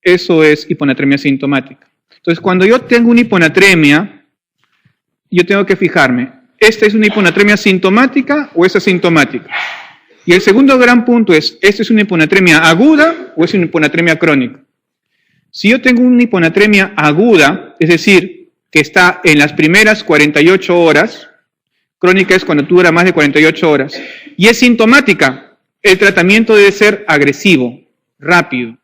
eso es hiponatremia sintomática. Entonces, cuando yo tengo una hiponatremia, yo tengo que fijarme, ¿esta es una hiponatremia sintomática o es asintomática? Y el segundo gran punto es, ¿esta es una hiponatremia aguda o es una hiponatremia crónica? Si yo tengo una hiponatremia aguda, es decir, que está en las primeras 48 horas, crónica es cuando dura más de 48 horas, y es sintomática, el tratamiento debe ser agresivo, rápido,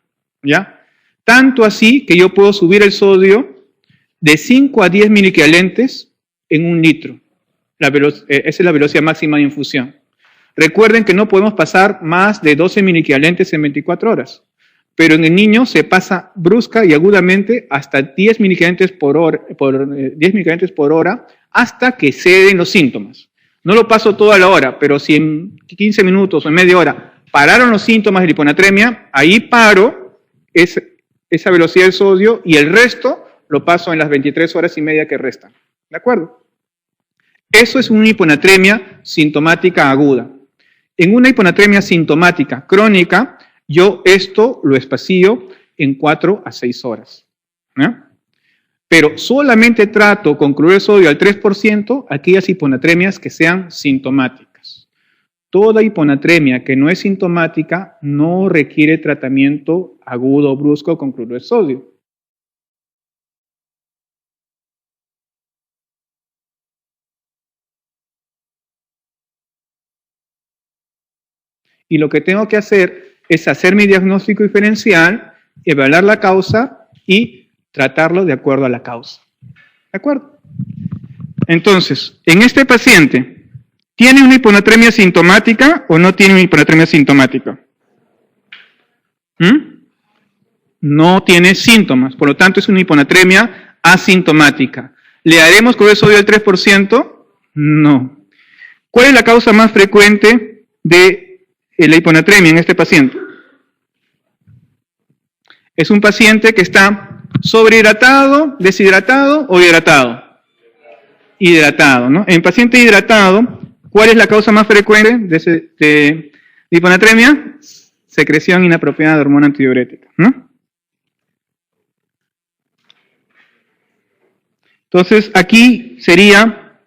¿ya? Tanto así que yo puedo subir el sodio de 5 a 10 miliequivalentes en 1 litro. Esa es la velocidad máxima de infusión. Recuerden que no podemos pasar más de 12 miliequivalentes en 24 horas. Pero en el niño se pasa brusca y agudamente hasta 10 miliequivalentes por hora hasta que ceden los síntomas. No lo paso toda la hora, pero si en 15 minutos o en media hora pararon los síntomas de la hiponatremia, ahí paro esa velocidad del sodio y el resto lo paso en las 23 horas y media que restan. ¿De acuerdo? Eso es una hiponatremia sintomática aguda. En una hiponatremia sintomática crónica, yo esto lo espacio en 4 a 6 horas. ¿Ya? Pero solamente trato con cloruro de sodio al 3% aquellas hiponatremias que sean sintomáticas. Toda hiponatremia que no es sintomática no requiere tratamiento agudo o brusco con cloruro de sodio. Y lo que tengo que hacer es hacer mi diagnóstico diferencial, evaluar la causa y tratarlo de acuerdo a la causa. ¿De acuerdo? Entonces, en este paciente, ¿tiene una hiponatremia sintomática o no tiene una hiponatremia sintomática? No tiene síntomas, por lo tanto es una hiponatremia asintomática. ¿Le haremos cloruro de sodio al 3%? No. ¿Cuál es la causa más frecuente de la hiponatremia en este paciente? Es un paciente que está sobrehidratado, deshidratado o hidratado. Hidratado, ¿no? En paciente hidratado, ¿cuál es la causa más frecuente de hiponatremia? Secreción inapropiada de hormona antidiurética, ¿no? Entonces, aquí sería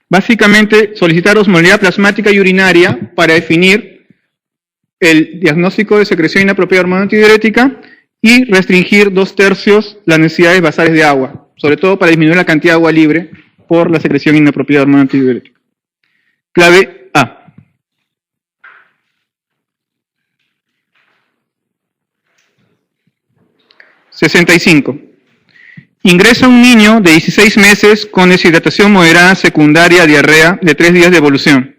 básicamente solicitar osmolalidad plasmática y urinaria para definir el diagnóstico de secreción inapropiada de hormona antidiurética y restringir 2/3 las necesidades basales de agua, sobre todo para disminuir la cantidad de agua libre por la secreción inapropiada de hormona antidiurética. Clave A. (65) Ingresa un niño de 16 meses con deshidratación moderada secundaria a diarrea de 3 días de evolución.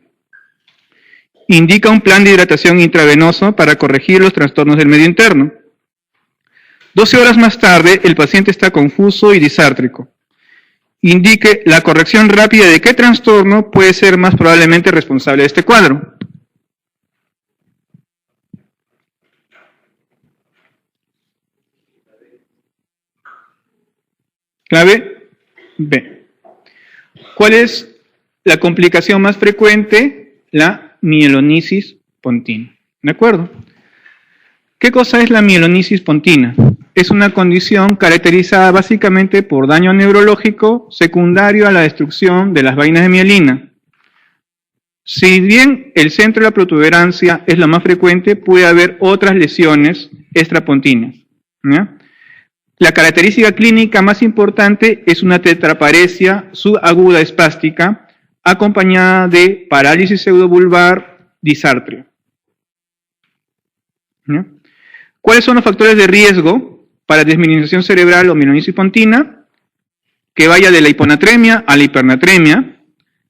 Indica un plan de hidratación intravenoso para corregir los trastornos del medio interno. 12 horas más tarde, el paciente está confuso y disártrico. Indique la corrección rápida de qué trastorno puede ser más probablemente responsable de este cuadro. Clave B. ¿Cuál es la complicación más frecuente? La mielonisis pontina. ¿De acuerdo? ¿Qué cosa es la mielonisis pontina? Es una condición caracterizada básicamente por daño neurológico secundario a la destrucción de las vainas de mielina. Si bien el centro de la protuberancia es lo más frecuente, puede haber otras lesiones extrapontinas, ¿ya? La característica clínica más importante es una tetraparesia subaguda espástica acompañada de parálisis pseudovulvar disartria. ¿Ya? ¿Cuáles son los factores de riesgo para desmineralización cerebral o mielonisis pontina? Que vaya de la hiponatremia a la hipernatremia,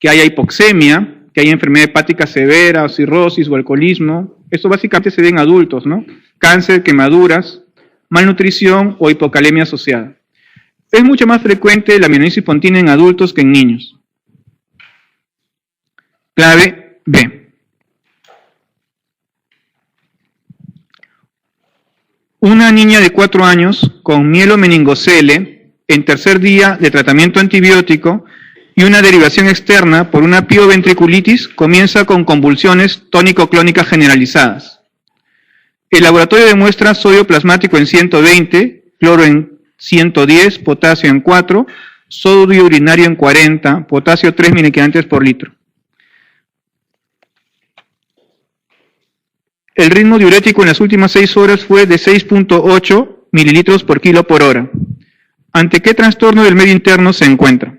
que haya hipoxemia, que haya enfermedad hepática severa o cirrosis o alcoholismo. Esto básicamente se ve en adultos, ¿no? Cáncer, quemaduras, malnutrición o hipocalemia asociada. Es mucho más frecuente la mielonisis pontina en adultos que en niños. Clave B. Una niña de 4 años con mielomeningocele en tercer día de tratamiento antibiótico y una derivación externa por una pioventriculitis comienza con convulsiones tónico-clónicas generalizadas. El laboratorio demuestra sodio plasmático en 120, cloro en 110, potasio en 4, sodio urinario en 40, potasio 3 miliquinantes por litro. El ritmo diurético en las últimas 6 horas fue de 6.8 mililitros por kilo por hora. ¿Ante qué trastorno del medio interno se encuentra?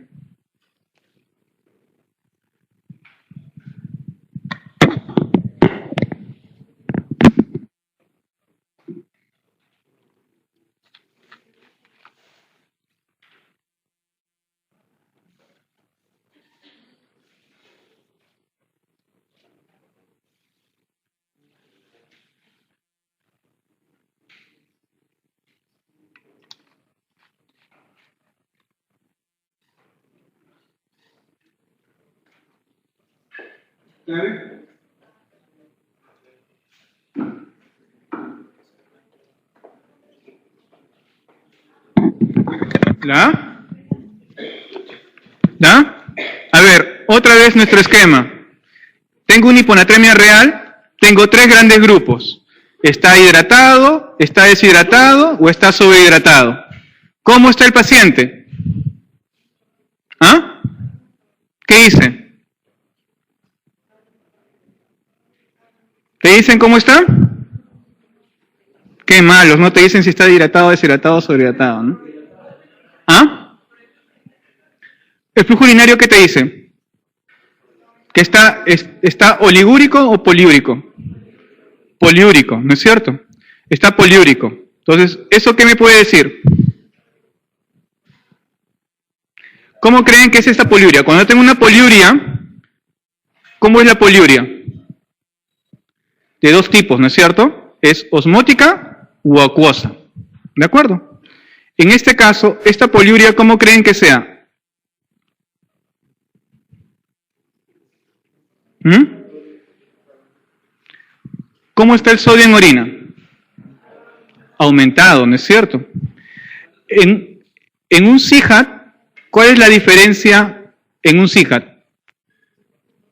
¿La? ¿La? A ver, otra vez nuestro esquema. Tengo una hiponatremia real, tengo 3 grandes grupos. ¿Está hidratado, está deshidratado o está sobrehidratado? ¿Cómo está el paciente? ¿Ah? ¿Qué dice? ¿Te dicen cómo está? Qué malos, no te dicen si está hidratado, deshidratado o sobrehidratado, ¿no? ¿Ah? ¿El flujo urinario qué te dice? ¿Que está oligúrico o poliúrico? Poliúrico, ¿no es cierto? Está poliúrico. Entonces, ¿eso qué me puede decir? ¿Cómo creen que es esta poliuria? Cuando yo tengo una poliuria, ¿cómo es la poliuria? De 2 tipos, ¿no es cierto? Es osmótica u acuosa. ¿De acuerdo? En este caso, esta poliuria, ¿cómo creen que sea? ¿Cómo está el sodio en orina? Aumentado, ¿no es cierto? En un CIJAT, ¿cuál es la diferencia en un CIJAT?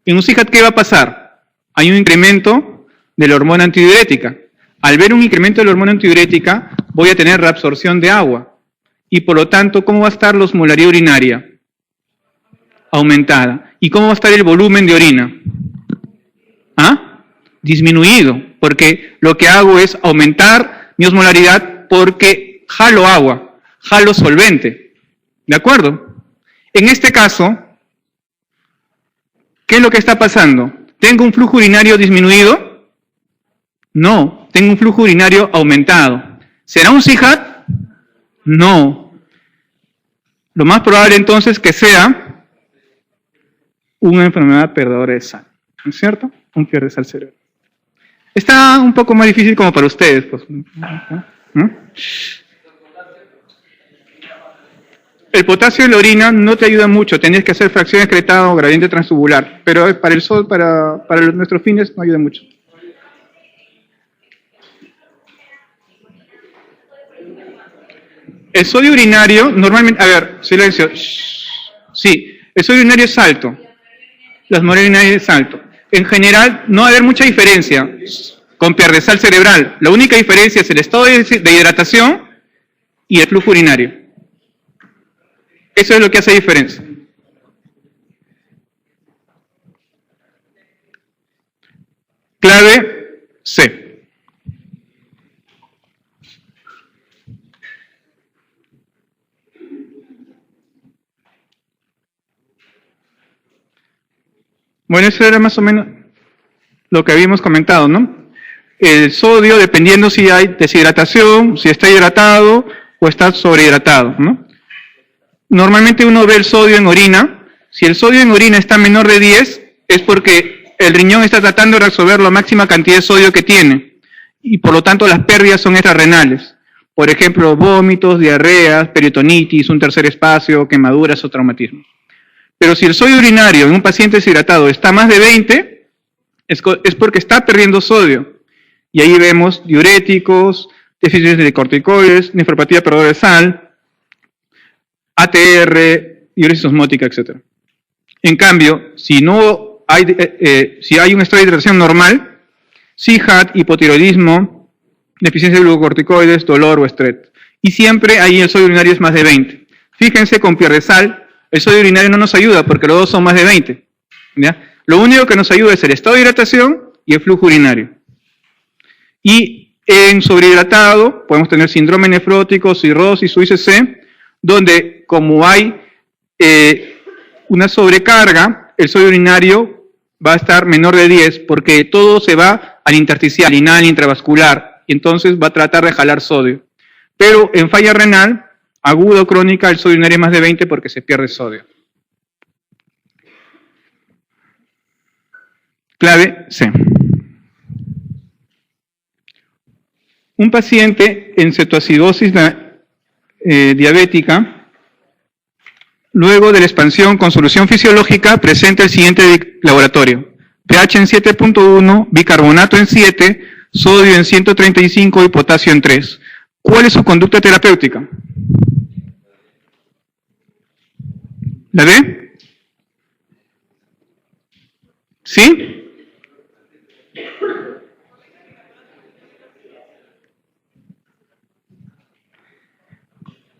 En un CIJAT, ¿qué va a pasar? Hay un incremento de la hormona antidiurética. Al ver un incremento de la hormona antidiurética, voy a tener reabsorción de agua. y por lo tanto, ¿cómo va a estar la osmolaridad urinaria? Aumentada. ¿Y cómo va a estar el volumen de orina? ¿Ah? Disminuido, porque lo que hago es aumentar mi osmolaridad porque jalo agua, jalo solvente. ¿De acuerdo? En este caso, ¿qué es lo que está pasando? ¿Tengo un flujo urinario disminuido? No, tengo un flujo urinario aumentado. ¿Será un CIHAT? No. Lo más probable entonces que sea una enfermedad perdedora de sal, ¿no es cierto? Un pierde sal cerebral. Está un poco más difícil como para ustedes, pues. ¿No? El potasio en la orina no te ayuda mucho, tienes que hacer fracción excretada o gradiente transtubular, pero para el sol, para nuestros fines no ayuda mucho. El sodio urinario, normalmente, a ver, silencio. Sí, el sodio urinario es alto. La osmolaridad urinaria es alto. En general, no va a haber mucha diferencia con pierdesal cerebral. La única diferencia es el estado de hidratación y el flujo urinario. Eso es lo que hace diferencia. Clave C. Bueno, eso era más o menos lo que habíamos comentado, ¿no? El sodio, dependiendo si hay deshidratación, si está hidratado o está sobrehidratado, ¿no? Normalmente uno ve el sodio en orina. Si el sodio en orina está menor de 10, es porque el riñón está tratando de reabsorber la máxima cantidad de sodio que tiene. Y por lo tanto las pérdidas son extrarrenales. Por ejemplo, vómitos, diarreas, peritonitis, un tercer espacio, quemaduras o traumatismo. Pero si el sodio urinario en un paciente deshidratado está más de 20, es porque está perdiendo sodio. Y ahí vemos diuréticos, déficits de corticoides, nefropatía perdedora de sal, ATR, diuresis osmótica, etc. En cambio, si hay un estado de hidratación normal, CIHAT, hipotiroidismo, deficiencia de glucocorticoides, dolor o estrés. Y siempre ahí el sodio urinario es más de 20. Fíjense, con pierdesal, el sodio urinario no nos ayuda porque los dos son más de 20. ¿Ya? Lo único que nos ayuda es el estado de hidratación y el flujo urinario. Y en sobrehidratado podemos tener síndrome nefrótico, cirrosis o ICC, donde como hay una sobrecarga, el sodio urinario va a estar menor de 10 porque todo se va al intersticial, inal, intravascular, y entonces va a tratar de jalar sodio. Pero en falla renal, aguda o crónica, el sodio urinario es más de 20 porque se pierde sodio. Clave C. Un paciente en cetoacidosis diabética, luego de la expansión con solución fisiológica, presenta el siguiente laboratorio. pH en 7.1, bicarbonato en 7, sodio en 135 y potasio en 3. ¿Cuál es su conducta terapéutica? ¿La ve? ¿Sí?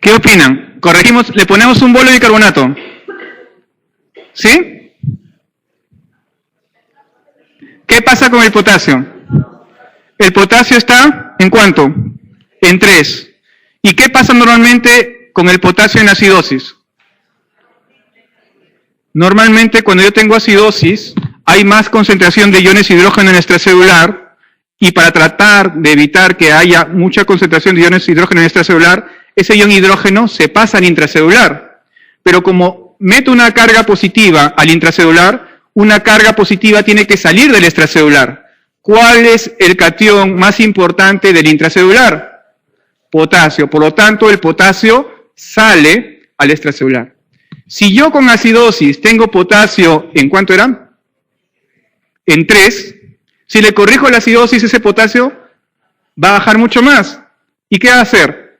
¿Qué opinan? ¿Corregimos, le ponemos un bolo de bicarbonato? ¿Sí? ¿Qué pasa con el potasio? El potasio está, ¿en cuánto? En 3. ¿Y qué pasa normalmente con el potasio en acidosis? Normalmente cuando yo tengo acidosis, hay más concentración de iones hidrógeno en el extracelular, y para tratar de evitar que haya mucha concentración de iones hidrógeno en el extracelular, ese ion hidrógeno se pasa al intracelular. Pero como meto una carga positiva al intracelular, una carga positiva tiene que salir del extracelular. ¿Cuál es el catión más importante del intracelular? Potasio. Por lo tanto, el potasio sale al extracelular. Si yo con acidosis tengo potasio, ¿en cuánto era? En 3. Si le corrijo la acidosis, ese potasio va a bajar mucho más. ¿Y qué va a hacer?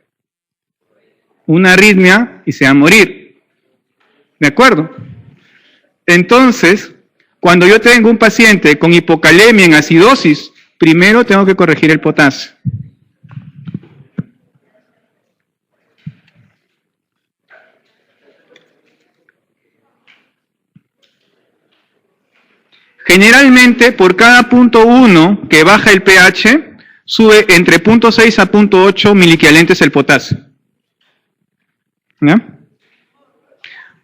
Una arritmia y se va a morir. ¿De acuerdo? Entonces, cuando yo tengo un paciente con hipocalemia en acidosis, primero tengo que corregir el potasio. Generalmente, por cada punto 1 que baja el pH, sube entre 0.6 a 0.8 miliequivalentes el potasio. ¿Ya?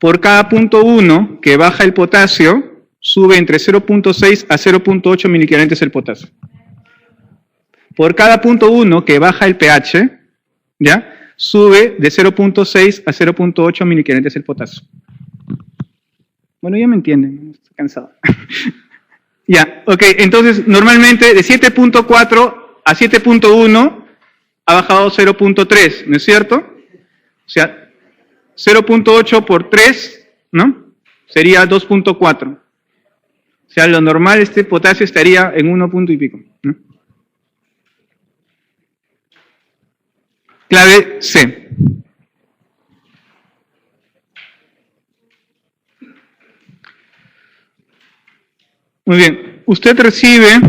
Por cada punto 1 que baja el potasio, sube entre 0.6 a 0.8 miliequivalentes el potasio. Por cada punto 1 que baja el pH, ¿ya? Sube de 0.6 a 0.8 miliequivalentes el potasio. Bueno, ya me entienden, estoy cansado. Ya, ok, entonces normalmente de 7.4 a 7.1 ha bajado 0.3, ¿no es cierto? O sea, 0.8 por 3, ¿no? Sería 2.4. O sea, lo normal este potasio estaría en 1 punto y pico, ¿no? Clave C. Muy bien. Usted recibe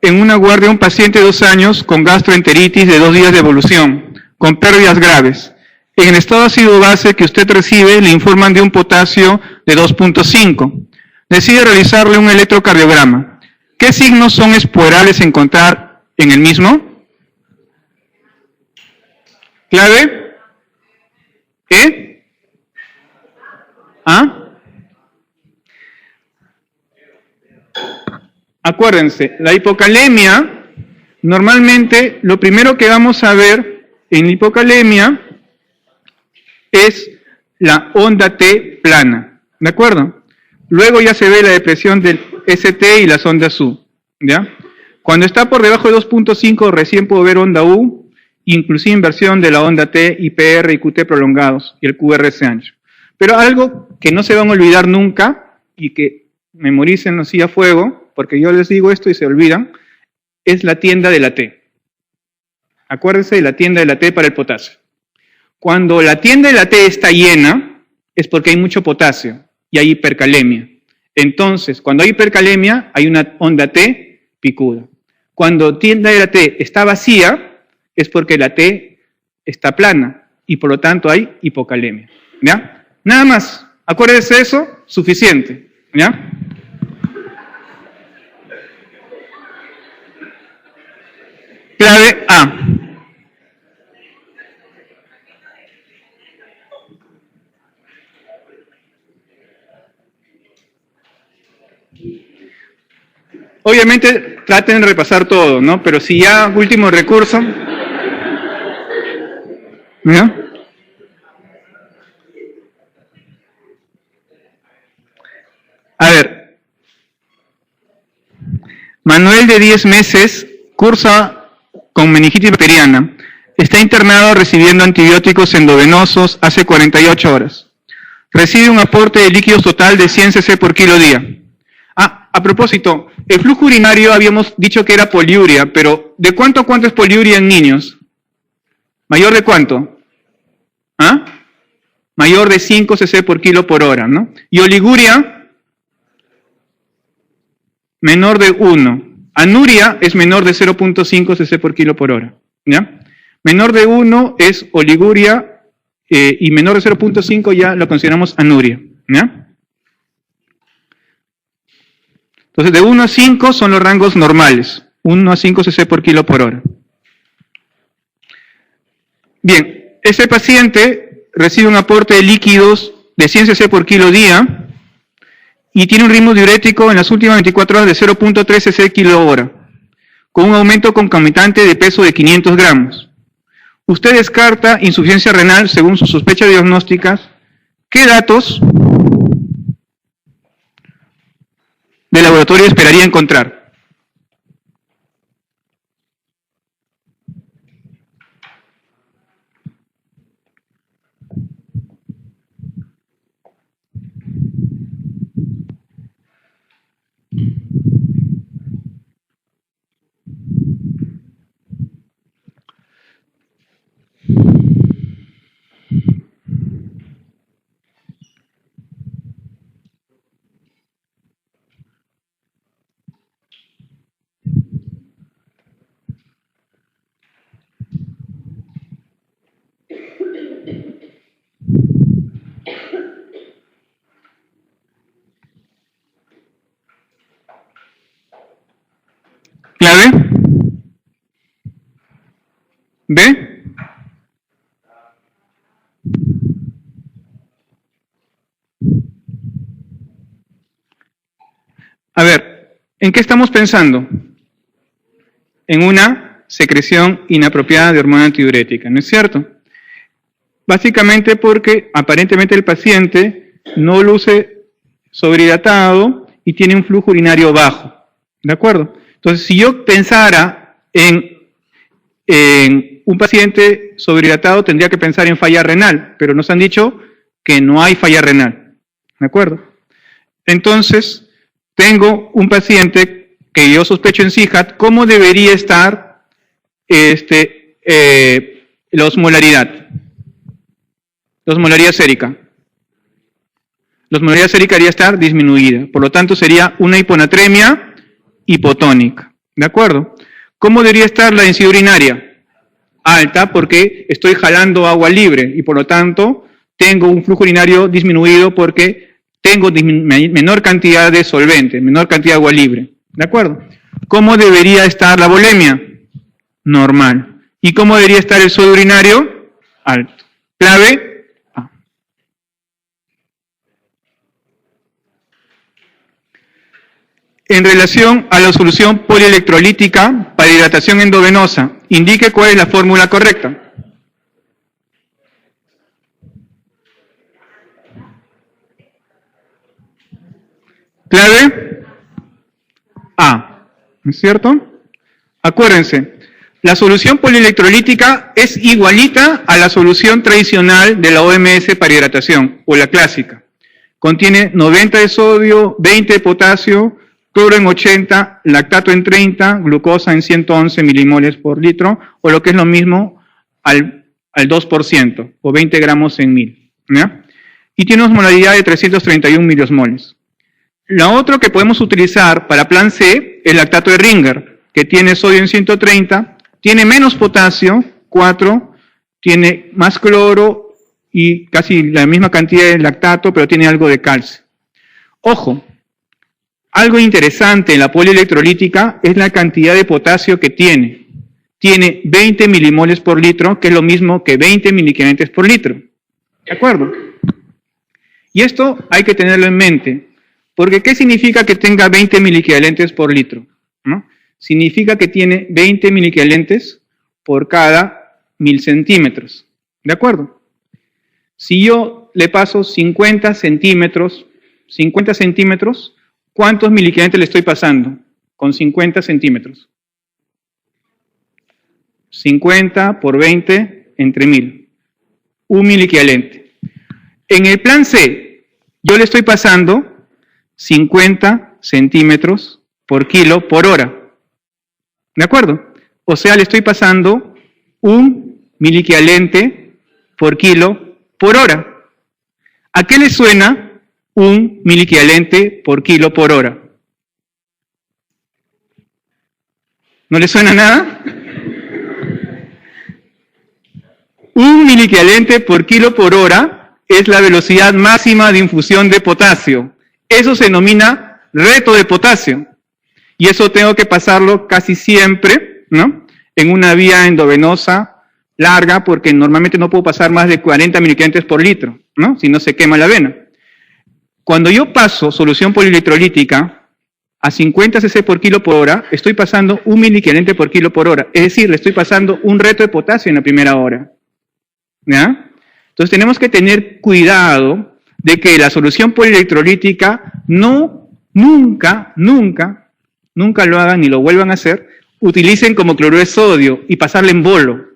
en una guardia un paciente de 2 años con gastroenteritis de 2 días de evolución, con pérdidas graves. En el estado ácido base que usted recibe le informan de un potasio de 2.5. Decide realizarle un electrocardiograma. ¿Qué signos son esperables encontrar en el mismo? Clave E. ¿A? Acuérdense, la hipocalemia, normalmente lo primero que vamos a ver en la hipocalemia es la onda T plana, ¿de acuerdo? Luego ya se ve la depresión del ST y las ondas U, ¿ya? Cuando está por debajo de 2.5 recién puedo ver onda U, inclusive inversión de la onda T, IPR y QT prolongados y el QRS ancho. Pero algo que no se van a olvidar nunca y que memoricen así a fuego, porque yo les digo esto y se olvidan, es la tienda de la T. Acuérdense de la tienda de la T para el potasio. Cuando la tienda de la T está llena, es porque hay mucho potasio y hay hipercalemia. Entonces, cuando hay hipercalemia, hay una onda T picuda. Cuando la tienda de la T está vacía, es porque la T está plana y por lo tanto hay hipocalemia. ¿Ya? Nada más. Acuérdense de eso, suficiente. ¿Ya? Clave A. Obviamente traten de repasar todo, ¿no? Pero si ya último recurso, ¿ya? A ver, Manuel de 10 meses cursa con meningitis bacteriana. Está internado recibiendo antibióticos endovenosos hace 48 horas. Recibe un aporte de líquidos total de 100 cc por kilo día. Ah, a propósito, el flujo urinario habíamos dicho que era poliuria, pero ¿de cuánto a cuánto es poliuria en niños? ¿Mayor de cuánto? ¿Ah? Mayor de 5 cc por kilo por hora, ¿no? Y oliguria, menor de 1. Anuria es menor de 0.5 cc por kilo por hora, ¿ya? Menor de 1 es oliguria y menor de 0.5 ya lo consideramos anuria, ¿ya? Entonces, de 1 a 5 son los rangos normales, 1 a 5 cc por kilo por hora. Bien, ese paciente recibe un aporte de líquidos de 100 cc por kilo día y tiene un ritmo diurético en las últimas 24 horas de 0.3 cc kilo hora, con un aumento concomitante de peso de 500 gramos. Usted descarta insuficiencia renal según sus sospechas diagnósticas. ¿Qué datos de laboratorio esperaría encontrar? ¿Clave? ¿B? A ver, ¿en qué estamos pensando? En una secreción inapropiada de hormona antidiurética, ¿no es cierto? Básicamente porque aparentemente el paciente no luce sobrehidratado y tiene un flujo urinario bajo, ¿de acuerdo? Entonces, si yo pensara en un paciente sobrehidratado, tendría que pensar en falla renal, pero nos han dicho que no hay falla renal, ¿de acuerdo? Entonces, tengo un paciente que yo sospecho en CIJAT, ¿cómo debería estar la osmolaridad? La osmolaridad sérica. La osmolaridad sérica debería estar disminuida, por lo tanto sería una hiponatremia hipotónica, ¿de acuerdo? ¿Cómo debería estar la densidad urinaria? Alta, porque estoy jalando agua libre y por lo tanto tengo un flujo urinario disminuido porque tengo menor cantidad de solvente, menor cantidad de agua libre, ¿de acuerdo? ¿Cómo debería estar la volemia? Normal. ¿Y cómo debería estar el sodio urinario? Alto. Clave A. En relación a la solución polielectrolítica para hidratación endovenosa, indique cuál es la fórmula correcta. Clave A, ¿no es cierto? Acuérdense, la solución polielectrolítica es igualita a la solución tradicional de la OMS para hidratación, o la clásica. Contiene 90 de sodio, 20 de potasio, cloro en 80, lactato en 30, glucosa en 111 milimoles por litro, o lo que es lo mismo al 2%, o 20 gramos en 1000. ¿Ya? Y tiene una osmolaridad de 331 miliosmoles. Lo otro que podemos utilizar para plan C es lactato de Ringer, que tiene sodio en 130, tiene menos potasio, 4, tiene más cloro y casi la misma cantidad de lactato, pero tiene algo de calcio. Ojo, algo interesante en la polielectrolítica es la cantidad de potasio que tiene. Tiene 20 milimoles por litro, que es lo mismo que 20 miliequivalentes por litro. ¿De acuerdo? Y esto hay que tenerlo en mente. Porque, ¿qué significa que tenga 20 miliequivalentes por litro? ¿No? Significa que tiene 20 miliequivalentes por cada 1000 centímetros. ¿De acuerdo? Si yo le paso 50 centímetros, ¿cuántos miliequivalentes le estoy pasando con 50 centímetros? 50 por 20 entre 1000. Un miliequivalente. En el plan C, yo le estoy pasando 50 centímetros por kilo por hora. ¿De acuerdo? O sea, le estoy pasando un miliequivalente por kilo por hora. ¿A qué le suena un miliequivalente por kilo por hora? ¿No le suena nada? Un miliequivalente por kilo por hora es la velocidad máxima de infusión de potasio. Eso se denomina reto de potasio. Y eso tengo que pasarlo casi siempre, ¿no? En una vía endovenosa larga, porque normalmente no puedo pasar más de 40 miliequivalentes por litro, ¿no? Si no se quema la vena. Cuando yo paso solución polielectrolítica a 50 cc por kilo por hora, estoy pasando un miliequivalente por kilo por hora. Es decir, le estoy pasando un reto de potasio en la primera hora. ¿Ya? Entonces tenemos que tener cuidado de que la solución polielectrolítica nunca lo hagan ni lo vuelvan a hacer, utilicen como cloruro de sodio y pasarle en bolo,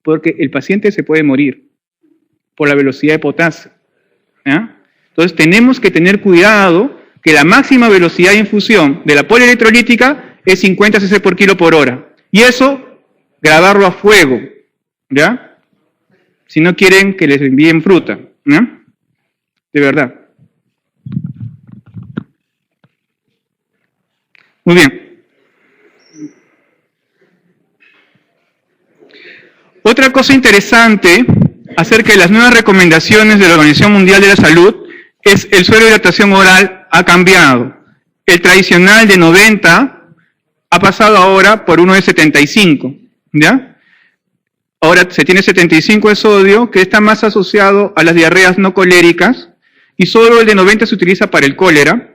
porque el paciente se puede morir por la velocidad de potasio. ¿Ya? Entonces tenemos que tener cuidado que la máxima velocidad de infusión de la polielectrolítica es 50 cc por kilo por hora. Y eso, grabarlo a fuego, ¿ya? Si no quieren que les envíen fruta, ¿no? De verdad. Muy bien. Otra cosa interesante acerca de las nuevas recomendaciones de la Organización Mundial de la Salud es el suero de hidratación oral ha cambiado. El tradicional de 90 ha pasado ahora por uno de 75, ¿ya? Ahora se tiene 75 de sodio, que está más asociado a las diarreas no coléricas, y solo el de 90 se utiliza para el cólera.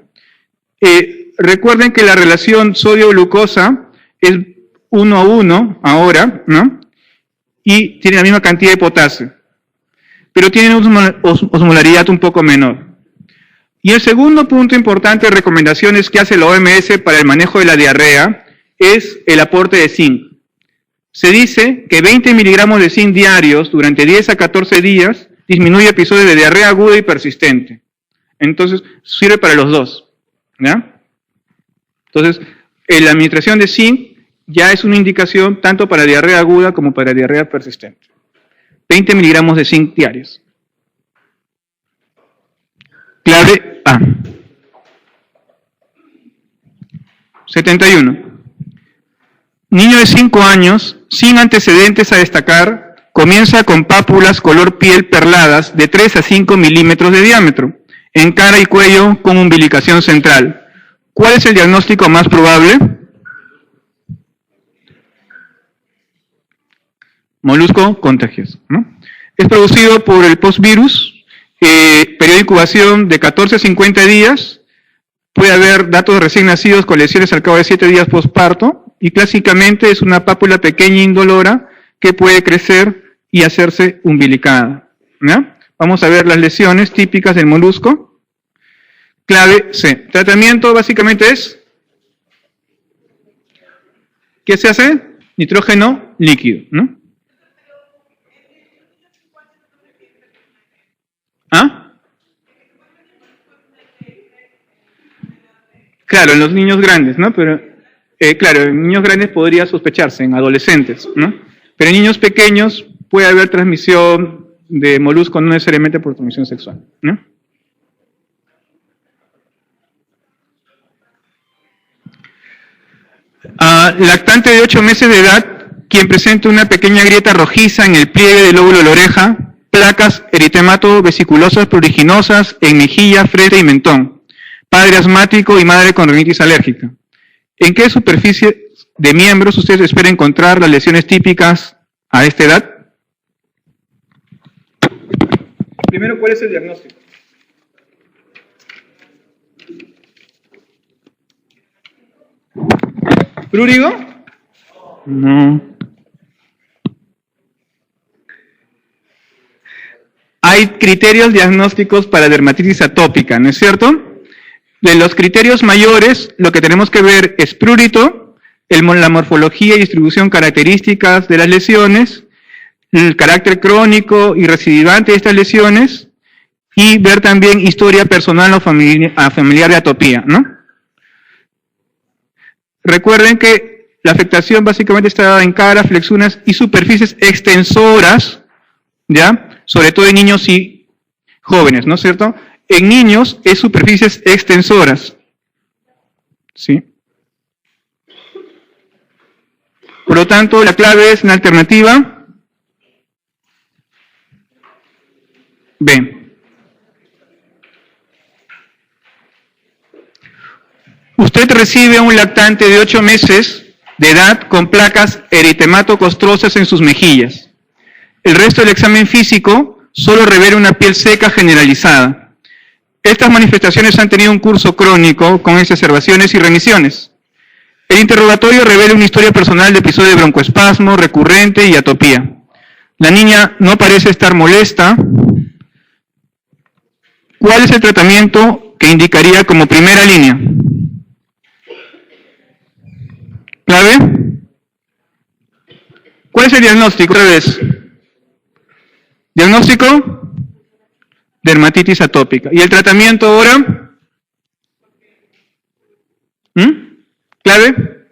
Recuerden que la relación sodio-glucosa es 1:1 ahora, ¿no? Y tiene la misma cantidad de potasio, pero tiene una osmolaridad un poco menor. Y el segundo punto importante de recomendaciones que hace la OMS para el manejo de la diarrea es el aporte de zinc. Se dice que 20 miligramos de zinc diarios durante 10 a 14 días disminuye episodios de diarrea aguda y persistente. Entonces, sirve para los dos, ¿ya? Entonces, la administración de zinc ya es una indicación tanto para diarrea aguda como para diarrea persistente. 20 miligramos de zinc diarios. Clave A. 71. Niño de 5 años, sin antecedentes a destacar, comienza con pápulas color piel perladas de 3 a 5 milímetros de diámetro, en cara y cuello con umbilicación central. ¿Cuál es el diagnóstico más probable? Molusco contagioso, ¿no? Es producido por el postvirus, periodo de incubación de 14 a 50 días, puede haber datos de recién nacidos con lesiones al cabo de 7 días postparto, y clásicamente es una pápula pequeña e indolora que puede crecer y hacerse umbilicada, ¿no? Vamos a ver las lesiones típicas del molusco. Clave C. Tratamiento básicamente es, ¿qué se hace? Nitrógeno líquido, ¿no? ¿Ah? Claro, en los niños grandes, ¿no? Pero, claro, en niños grandes podría sospecharse, en adolescentes, ¿no? Pero en niños pequeños puede haber transmisión de molusco, no necesariamente por transmisión sexual, ¿no? Lactante de 8 meses de edad, quien presenta una pequeña grieta rojiza en el pliegue del lóbulo de la oreja, placas eritemato-vesiculosas pruriginosas en mejilla, frente y mentón, padre asmático y madre con rinitis alérgica. ¿En qué superficie de miembros ustedes esperan encontrar las lesiones típicas a esta edad? Primero, ¿cuál es el diagnóstico? ¿Prurigo? No. Hay criterios diagnósticos para dermatitis atópica, ¿no es cierto? De los criterios mayores, lo que tenemos que ver es prurito, la morfología y distribución características de las lesiones, el carácter crónico y recidivante de estas lesiones, y ver también historia personal o familiar de atopía, ¿no? Recuerden que la afectación básicamente está dada en cara, flexuras y superficies extensoras, ¿ya? Sobre todo en niños y jóvenes, ¿no es cierto? En niños es superficies extensoras, ¿sí? Por lo tanto, la clave es una alternativa B. Usted recibe a un lactante de 8 meses de edad con placas eritemato-costrosas en sus mejillas. El resto del examen físico solo revela una piel seca generalizada. Estas manifestaciones han tenido un curso crónico con exacerbaciones y remisiones. El interrogatorio revela una historia personal de episodio de broncoespasmo recurrente y atopía. La niña no parece estar molesta. ¿Cuál es el tratamiento que indicaría como primera línea? ¿Clave? ¿Cuál es el diagnóstico? Otra vez. Diagnóstico, dermatitis atópica. ¿Y el tratamiento ahora? ¿Clave?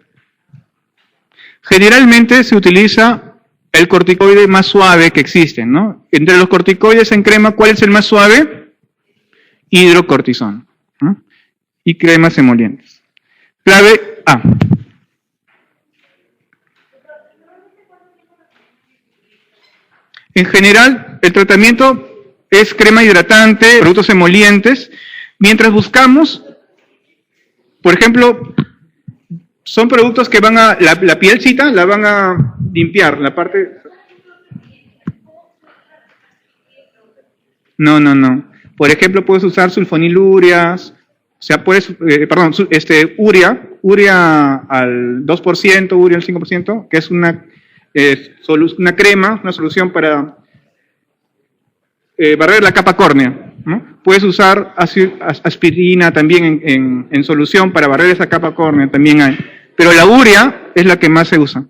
Generalmente se utiliza el corticoide más suave que existen, ¿no? Entre los corticoides en crema, ¿cuál es el más suave? Hidrocortisona, ¿no? Y cremas emolientes. Clave A. En general, el tratamiento es crema hidratante, productos emolientes, mientras buscamos, por ejemplo, Son productos que van a, la pielcita la van a limpiar, la parte... No. Por ejemplo, puedes usar sulfonilurias, o sea, puedes, urea al 2%, urea al 5%, que es una crema, una solución para barrer la capa córnea, ¿no? Puedes usar aspirina también en solución para barrer esa capa córnea, también hay. Pero la urea es la que más se usa.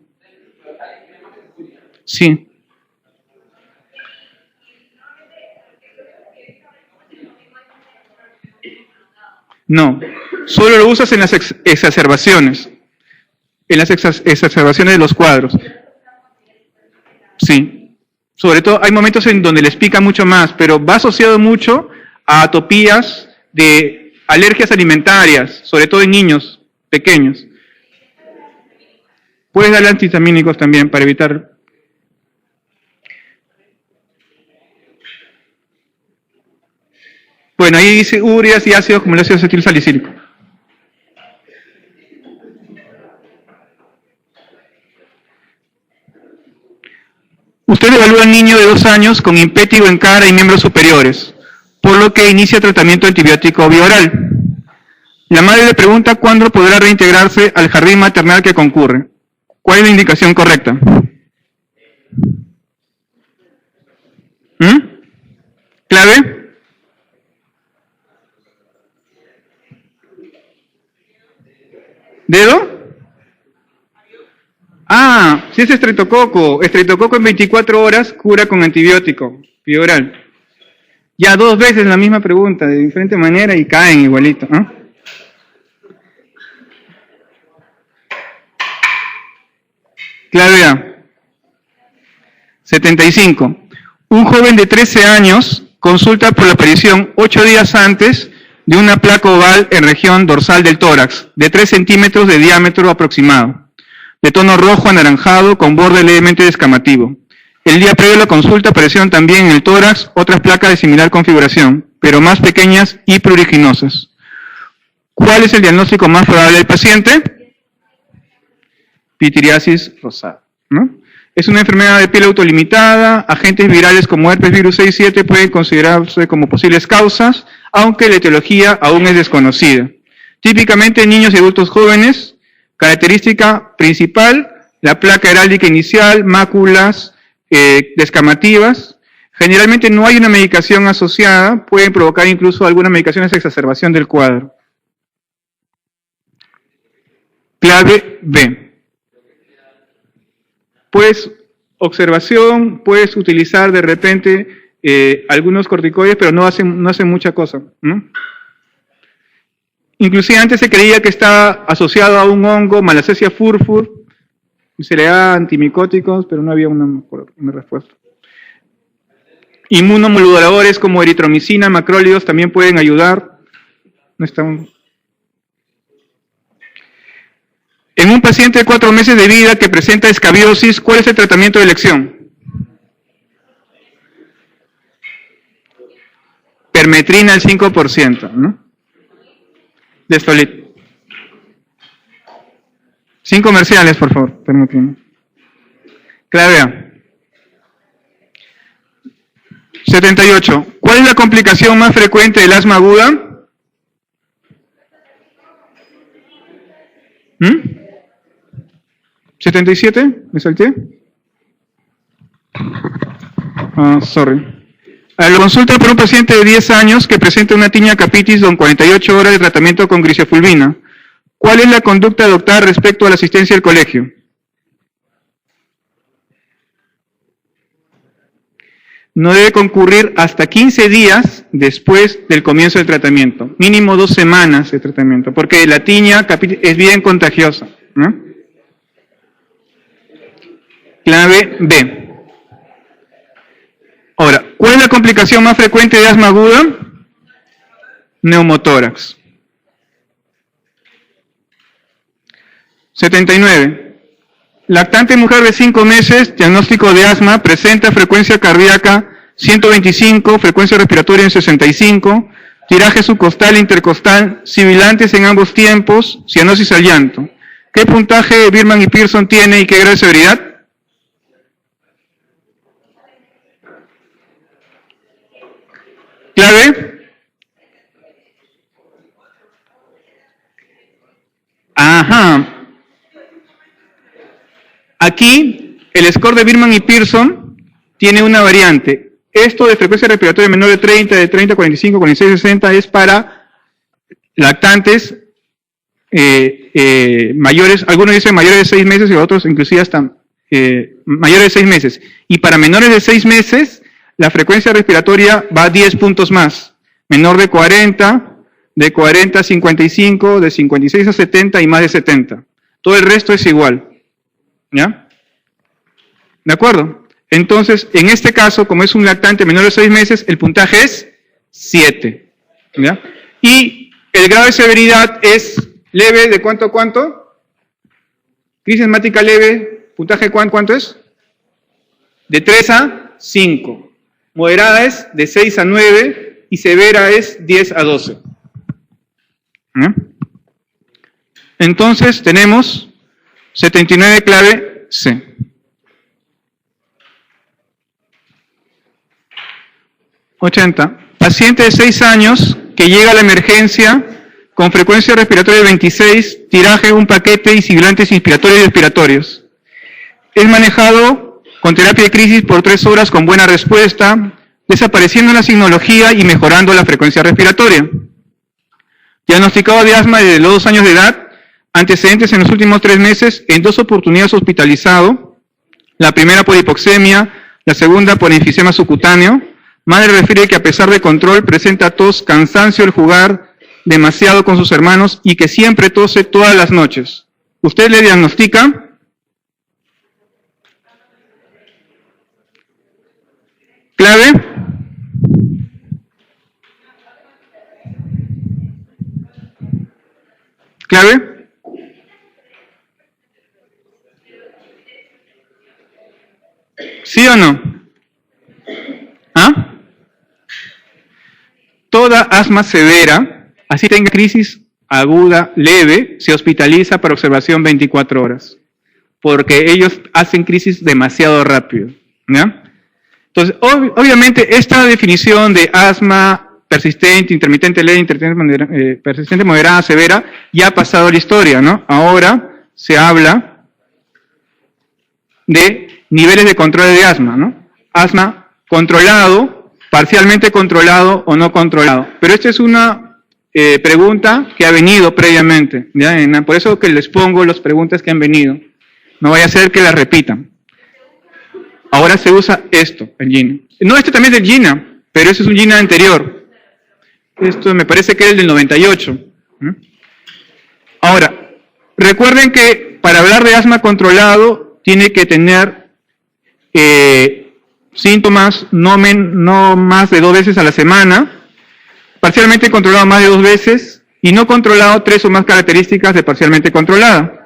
Sí. No, solo lo usas en las exacerbaciones. En las exacerbaciones de los cuadros. Sí. Sobre todo hay momentos en donde les pica mucho más, pero va asociado mucho a atopías de alergias alimentarias, sobre todo en niños pequeños. Puedes darle antihistamínicos también para evitar... Bueno, ahí dice ureas y ácidos como el ácido acetil salicílico. Usted evalúa al niño de 2 años con impétigo en cara y miembros superiores, por lo que inicia tratamiento antibiótico bioral. La madre le pregunta cuándo podrá reintegrarse al jardín maternal que concurre. ¿Cuál es la indicación correcta? ¿Clave? ¿Dedo? Si es estreptococo. Estreptococo en 24 horas cura con antibiótico bioral. Ya 2 veces la misma pregunta, de diferente manera y caen igualito. Clave A. 75. Un joven de 13 años consulta por la aparición 8 días antes de una placa oval en región dorsal del tórax, de 3 centímetros de diámetro aproximado, de tono rojo anaranjado con borde levemente descamativo. El día previo a la consulta aparecieron también en el tórax otras placas de similar configuración, pero más pequeñas y pruriginosas. ¿Cuál es el diagnóstico más probable del paciente? Pitiriasis rosada, ¿no? Es una enfermedad de piel autolimitada. Agentes virales como herpes virus 6 y 7 pueden considerarse como posibles causas, aunque la etiología aún es desconocida. Típicamente en niños y adultos jóvenes, característica principal, la placa heráldica inicial, máculas descamativas. Generalmente no hay una medicación asociada, pueden provocar incluso algunas medicaciones de exacerbación del cuadro. Clave B. Pues observación, puedes utilizar de repente algunos corticoides, pero no hacen mucha cosa, ¿no? Inclusive antes se creía que estaba asociado a un hongo, Malassezia furfur, y se le da antimicóticos, pero no había una respuesta. Inmunomoduladores como eritromicina, macrólidos también pueden ayudar. No están... En un paciente de 4 meses de vida que presenta escabiosis, ¿cuál es el tratamiento de elección? Permetrina al 5%, ¿no? Destolit. Sin comerciales, por favor. Permetrina. Clave A. 78. ¿Cuál es la complicación más frecuente del asma aguda? ¿77? ¿Me salté? Sorry. La consulta por un paciente de 10 años que presenta una tinea capitis con 48 horas de tratamiento con grisefulvina. ¿Cuál es la conducta a adoptar respecto a la asistencia al colegio? No debe concurrir hasta 15 días después del comienzo del tratamiento. Mínimo 2 semanas de tratamiento, porque la tinea capitis es bien contagiosa, ¿no? Clave B. Ahora, ¿cuál es la complicación más frecuente de asma aguda? Neumotórax. 79. Lactante mujer de 5 meses, diagnóstico de asma, presenta frecuencia cardíaca 125, frecuencia respiratoria en 65, tiraje subcostal e intercostal, sibilantes en ambos tiempos, cianosis al llanto. ¿Qué puntaje Birman y Pearson tiene y qué grado de severidad? ¿Clave? Ajá. Aquí, el score de Birman y Pearson tiene una variante. Esto de frecuencia respiratoria menor de 30, de 30 a 45, 46, 60 es para lactantes mayores, algunos dicen mayores de 6 meses y otros inclusive hasta mayores de 6 meses. Y para menores de 6 meses, la frecuencia respiratoria va a 10 puntos más. Menor de 40, de 40 a 55, de 56 a 70 y más de 70. Todo el resto es igual. ¿Ya? ¿De acuerdo? Entonces, en este caso, como es un lactante menor de 6 meses, el puntaje es 7. ¿Ya? Y el grado de severidad es leve, ¿de cuánto a cuánto? Crisis asmática leve, puntaje ¿cuánto es? De 3 a 5. Moderada es de 6 a 9 y severa es 10 a 12. ¿Ya? Entonces, tenemos 79 clave C. Paciente de 6 años que llega a la emergencia con frecuencia respiratoria de 26, tiraje un paquete y sibilantes inspiratorios y expiratorios. Es manejado con terapia de crisis por 3 horas con buena respuesta, desapareciendo la signología y mejorando la frecuencia respiratoria. Diagnosticado de asma desde los 2 años de edad, antecedentes en los últimos 3 meses, en 2 oportunidades hospitalizado, la primera por hipoxemia, la segunda por enfisema subcutáneo. Madre refiere que a pesar de control presenta tos, cansancio al jugar demasiado con sus hermanos y que siempre tose todas las noches. ¿Usted le diagnostica? ¿Clave? ¿Clave? ¿Sí o no? ¿Ah? Toda asma severa, así tenga crisis aguda, leve, se hospitaliza para observación 24 horas. Porque ellos hacen crisis demasiado rápido. ¿Ya? Entonces, obviamente, esta definición de asma persistente, intermitente leve, persistente moderada, severa, ya ha pasado a la historia, ¿no? Ahora se habla de niveles de control de asma, ¿no? Asma controlado, parcialmente controlado o no controlado. Pero esta es una pregunta que ha venido previamente, ¿ya? Por eso que les pongo las preguntas que han venido. No vaya a ser que las repitan. Ahora se usa esto, el GINA. No, este también es del GINA, pero ese es un GINA anterior. Esto me parece que es el del 98. Ahora, recuerden que para hablar de asma controlado tiene que tener síntomas no más de 2 veces a la semana, parcialmente controlado más de 2 veces y no controlado 3 o más características de parcialmente controlada.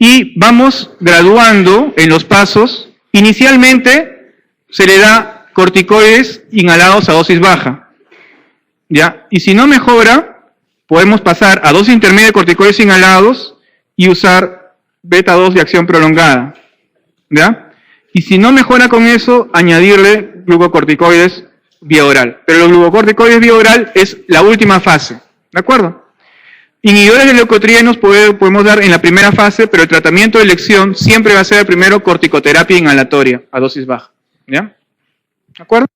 Y vamos graduando en los pasos. Inicialmente se le da corticoides inhalados a dosis baja, ¿ya? Y si no mejora, podemos pasar a dosis intermedia de corticoides inhalados y usar beta 2 de acción prolongada, ¿ya? Y si no mejora con eso, añadirle glucocorticoides vía oral. Pero los glucocorticoides vía oral es la última fase, ¿de acuerdo? Inhibidores de leucotrienos podemos dar en la primera fase, pero el tratamiento de elección siempre va a ser primero corticoterapia inhalatoria a dosis baja, ¿ya? ¿De acuerdo?